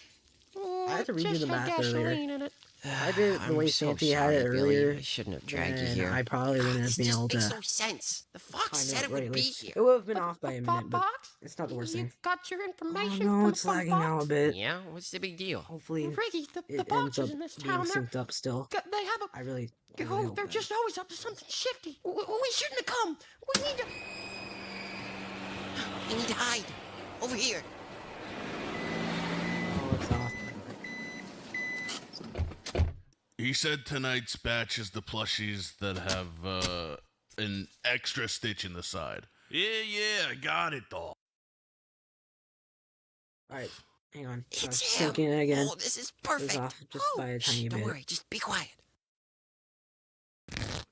I had to redo just the had math earlier. gasoline in it. I did it the way so Santy had sorry, it Billy. earlier. I shouldn't have dragged you and here. I probably wouldn't have This been just able to makes no sense. The fox find said out it would rightly. be here. It would have been off by a minute, but Box? it's not the worst You thing. got your Oh information no, from it's the lagging box? now a bit. Yeah, what's the big deal? Hopefully, Riggy, the it ends boxes up in this being town, synced up still. they have a... I really Oh, hope they're that. just always up to something shifty. We shouldn't have come. We need to... We need to hide. Over here. Oh, it's off. He said tonight's batch is the plushies that have an extra stitch in the side. Yeah, I got it though. Alright, hang on. It's I was him. thinking it again. Oh, this is It was perfect. off just by a tiny Don't bit. worry, just be quiet.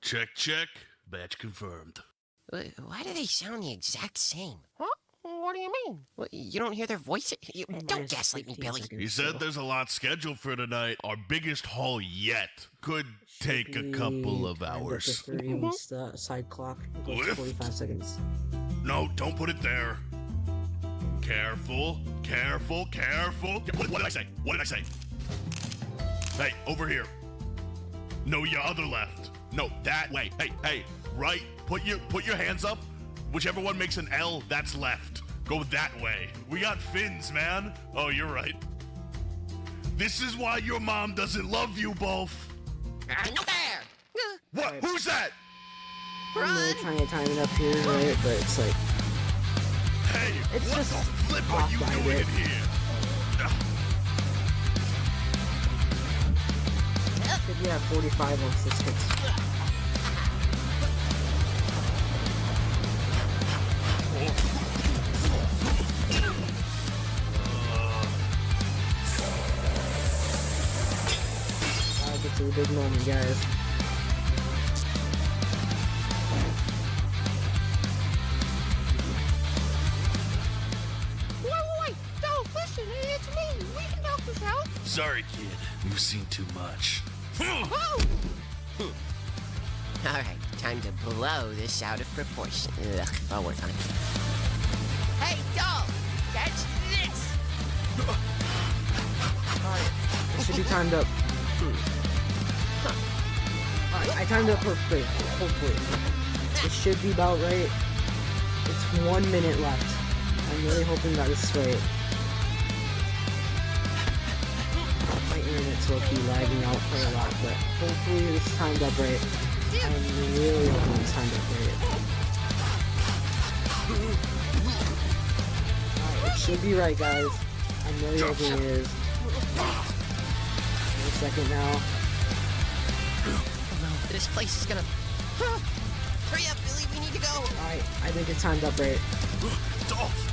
Check. Batch confirmed. Why do they sound the exact same? Huh? What do you mean? Well, you don't hear their voices? Don't Minus gaslight me, 15 Billy. seconds He still. said there's a lot scheduled for tonight. Our biggest haul yet. Could Should take a be couple of timed up to hours. 30 once the side clock goes to Lift. 45 seconds. No, don't put it there. Careful. What did I say? Hey, over here. No, your other left. No, that way. Hey, right. Put your hands up. Whichever one makes an L, that's left. Go that way. We got fins, man. Oh, you're right. This is why your mom doesn't love you both. No fair! What? Who's that? I'm really trying to time it up here, right? But it's like, Hey, it's what just the flip are off you by a doing bit. in here? Should be at 45 once this hits. Gotta get to the big moment, guys. Wait. Don't listen. It's me. We can help this out. Sorry, kid. You've seen too much. Oh! All right, time to blow this out of proportion. Ugh, I'll work on it. Hey, doll! Catch this! Alright, it should be timed up. Alright, I timed up perfectly, hopefully. It should be about right. It's 1 minute left. I'm really hoping that this is right. My internet's low-key lagging out quite a lot, but hopefully it's timed up right. I'm really hoping it's timed up right. Alright, it should be right, guys. I'm really hoping it is. Wait a second now. This place is gonna... Hurry up, Billy, we need to go! Alright, I think it's timed up right. Dolph!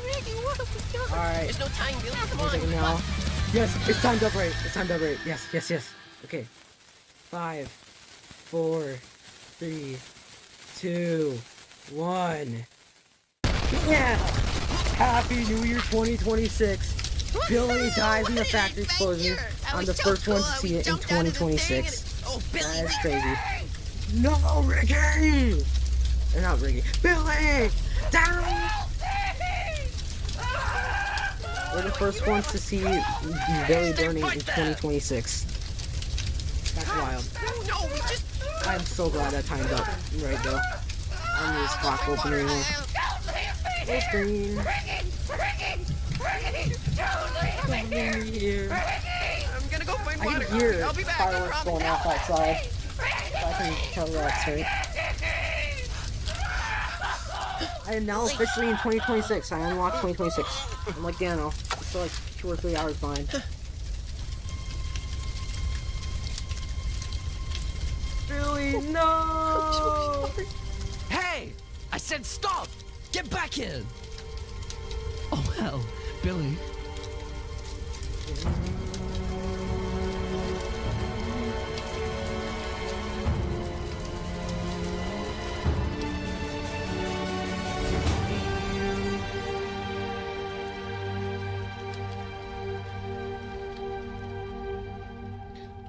Ricky, what are we doing? Alright. There's no time, Billy. Come One second on. now. Yes, it's timed up right. It's timed up right. Yes, yes, yes. Okay. 5, 4, 3, 2, 1. Yeah! Happy New Year 2026. Billy dies in the factory explosion. I'm the first one to see it in 2026. Oh, Billy. That is crazy. No, Ricky! Or not Ricky. Billy! Down! We're the first ones to see Billy burning in 2026. That's wild. No, we just. I'm so glad that timed up right though. I don't need this clock open anymore. Hey, Green. Here. I'm gonna go find I water. can hear I'll be back. fireworks going off outside. I can tell that's right. I am now officially in 2026. I unlocked 2026. I'm like Dano. Still like 2 or 3 hours behind. Billy, no! Hey! I said stop! Get back in! Oh hell, Billy.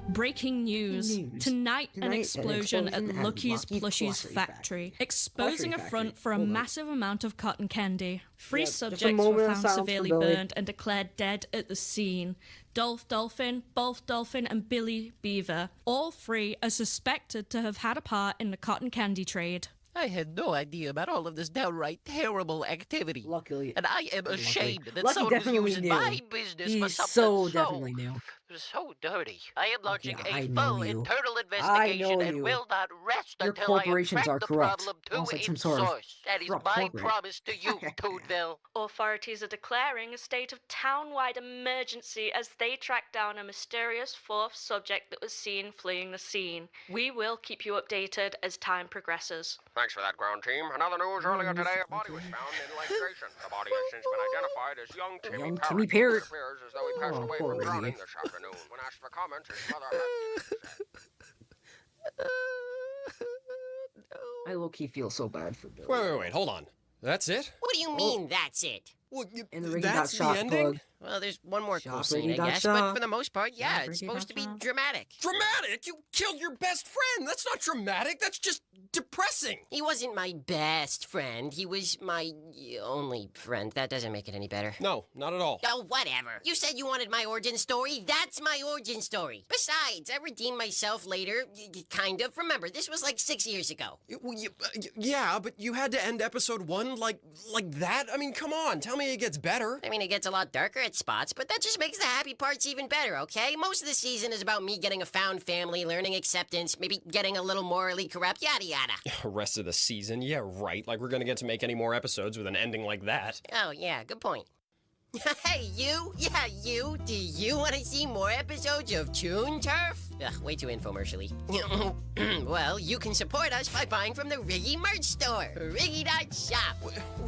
Breaking news. Tonight, an explosion at Lucky's Plushies factory, exposing a front for a massive amount of cotton candy. Three subjects were found severely burned and declared dead at the scene. Dolph Dolphin, Bolf Dolphin, and Billy Beaver. All 3 are suspected to have had a part in the cotton candy trade. I had no idea about all of this downright terrible activity. Luckily. And I am ashamed that Lucky someone was definitely using knew. my business He for something so definitely knew. so dirty. I am launching I a know full you. internal I investigation know and you. will not rest Your until I have corporations tracked are the corrupt. problem Almost to like some its sort of source. That is corrupt my corporate. promise to you, Toonville. Authorities are declaring a state of town-wide emergency as they track down a mysterious 4th subject that was seen fleeing the scene. We will keep you updated as time progresses. Thanks for that, ground team. Another news earlier today, a body was found in Lake Station. The body has since been identified as young Timmy Parrott. It appears as though he passed away from drowning this afternoon. When asked for comment, his mother had I low-key feel so bad for Billy. Wait, hold on. That's it? What do you mean, that's it? Well, And the Ricky that's got shot the ending? plug. Well, there's one more cool Shot, scene, Ricky I got guess, shot. but for the most part, yeah, Shot, it's Ricky supposed to got be shot. dramatic. Dramatic? You killed your best friend. That's not dramatic. That's just depressing. He wasn't my best friend. He was my only friend. That doesn't make it any better. No, not at all. Oh, whatever. You said you wanted my origin story. That's my origin story. Besides, I redeemed myself later, kind of. Remember, this was like 6 years ago. Yeah, but you had to end episode 1 like that? I mean, come on. Tell me it gets better. I mean, it gets a lot darker at spots, but that just makes the happy parts even better, okay? Most of the season is about me getting a found family, learning acceptance, maybe getting a little morally corrupt, yada yada. Rest of the season? Yeah, right. Like we're gonna get to make any more episodes with an ending like that. Oh, yeah, good point. Hey, you? Yeah, you? Do you want to see more episodes of Toon Turf? Ugh, way too infomercially. Well, you can support us by buying from the Riggy merch store, Riggy.shop.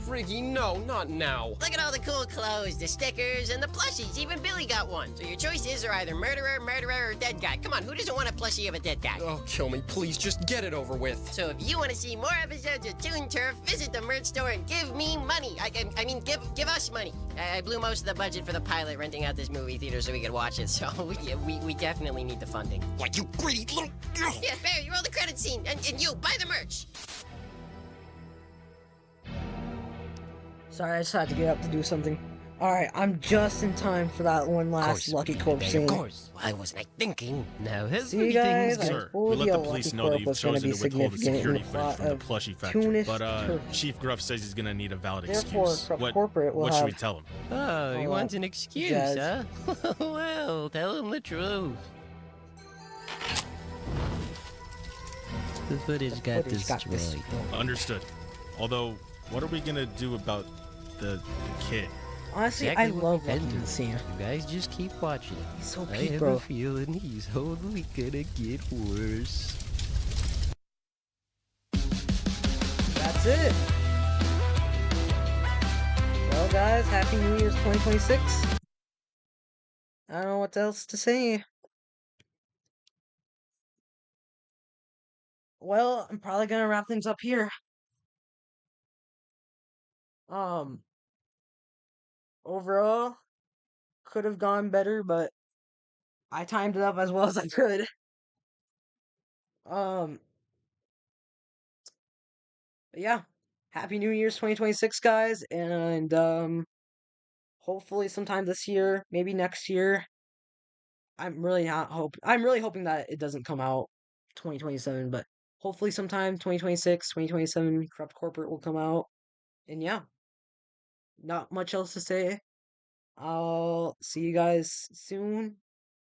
Riggy, no, not now. Look at all the cool clothes, the stickers, and the plushies. Even Billy got one. So your choices are either murderer, or dead guy. Come on, who doesn't want a plushie of a dead guy? Oh, kill me, please. Just get it over with. So if you want to see more episodes of Toon Turf, visit the merch store and give me money. I mean, give us money. I blew most of the budget for the pilot renting out this movie theater so we could watch it, so we definitely need the funding. Like you greedy little... Yeah, Barry, roll the credit scene, and you, buy the merch. Sorry, I just had to get up to do something. Alright, I'm just in time for that one last Lucky Corp scene. Of course. Why wasn't I thinking? Now, See you guys, I Sir, told we let you the Lucky police know Corp that you've was going to chosen be to withhold the significant in security the footage plot from the of plushie factory, Toonish but Turf. Chief Gruff says he's gonna need a valid Therefore, excuse. Corp Corporate will what should we have- tell him? Oh, he wants an excuse, Jazz. huh? Well, tell him the truth. The footage got destroyed. Understood. Although, what are we gonna do about the kid? Honestly, I love Lucky in the scene. You guys just keep watching. He's so I peak, have bro. a feeling he's only gonna get worse. That's it. Well, guys, Happy New Year's 2026. I don't know what else to say. Well, I'm probably gonna wrap things up here. Um, Overall, could have gone better, but I timed it up as well as I could. Um, yeah. Happy New Year's 2026, guys, and hopefully sometime this year, maybe next year. I'm really hoping that it doesn't come out 2027, but hopefully sometime 2026, 2027, Corrupt Corporate will come out. And yeah, not much else to say. I'll see you guys soon.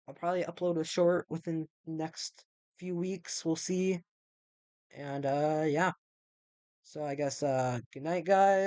I'll probably upload a short within the next few weeks. We'll see. And yeah. So I guess good night, guys.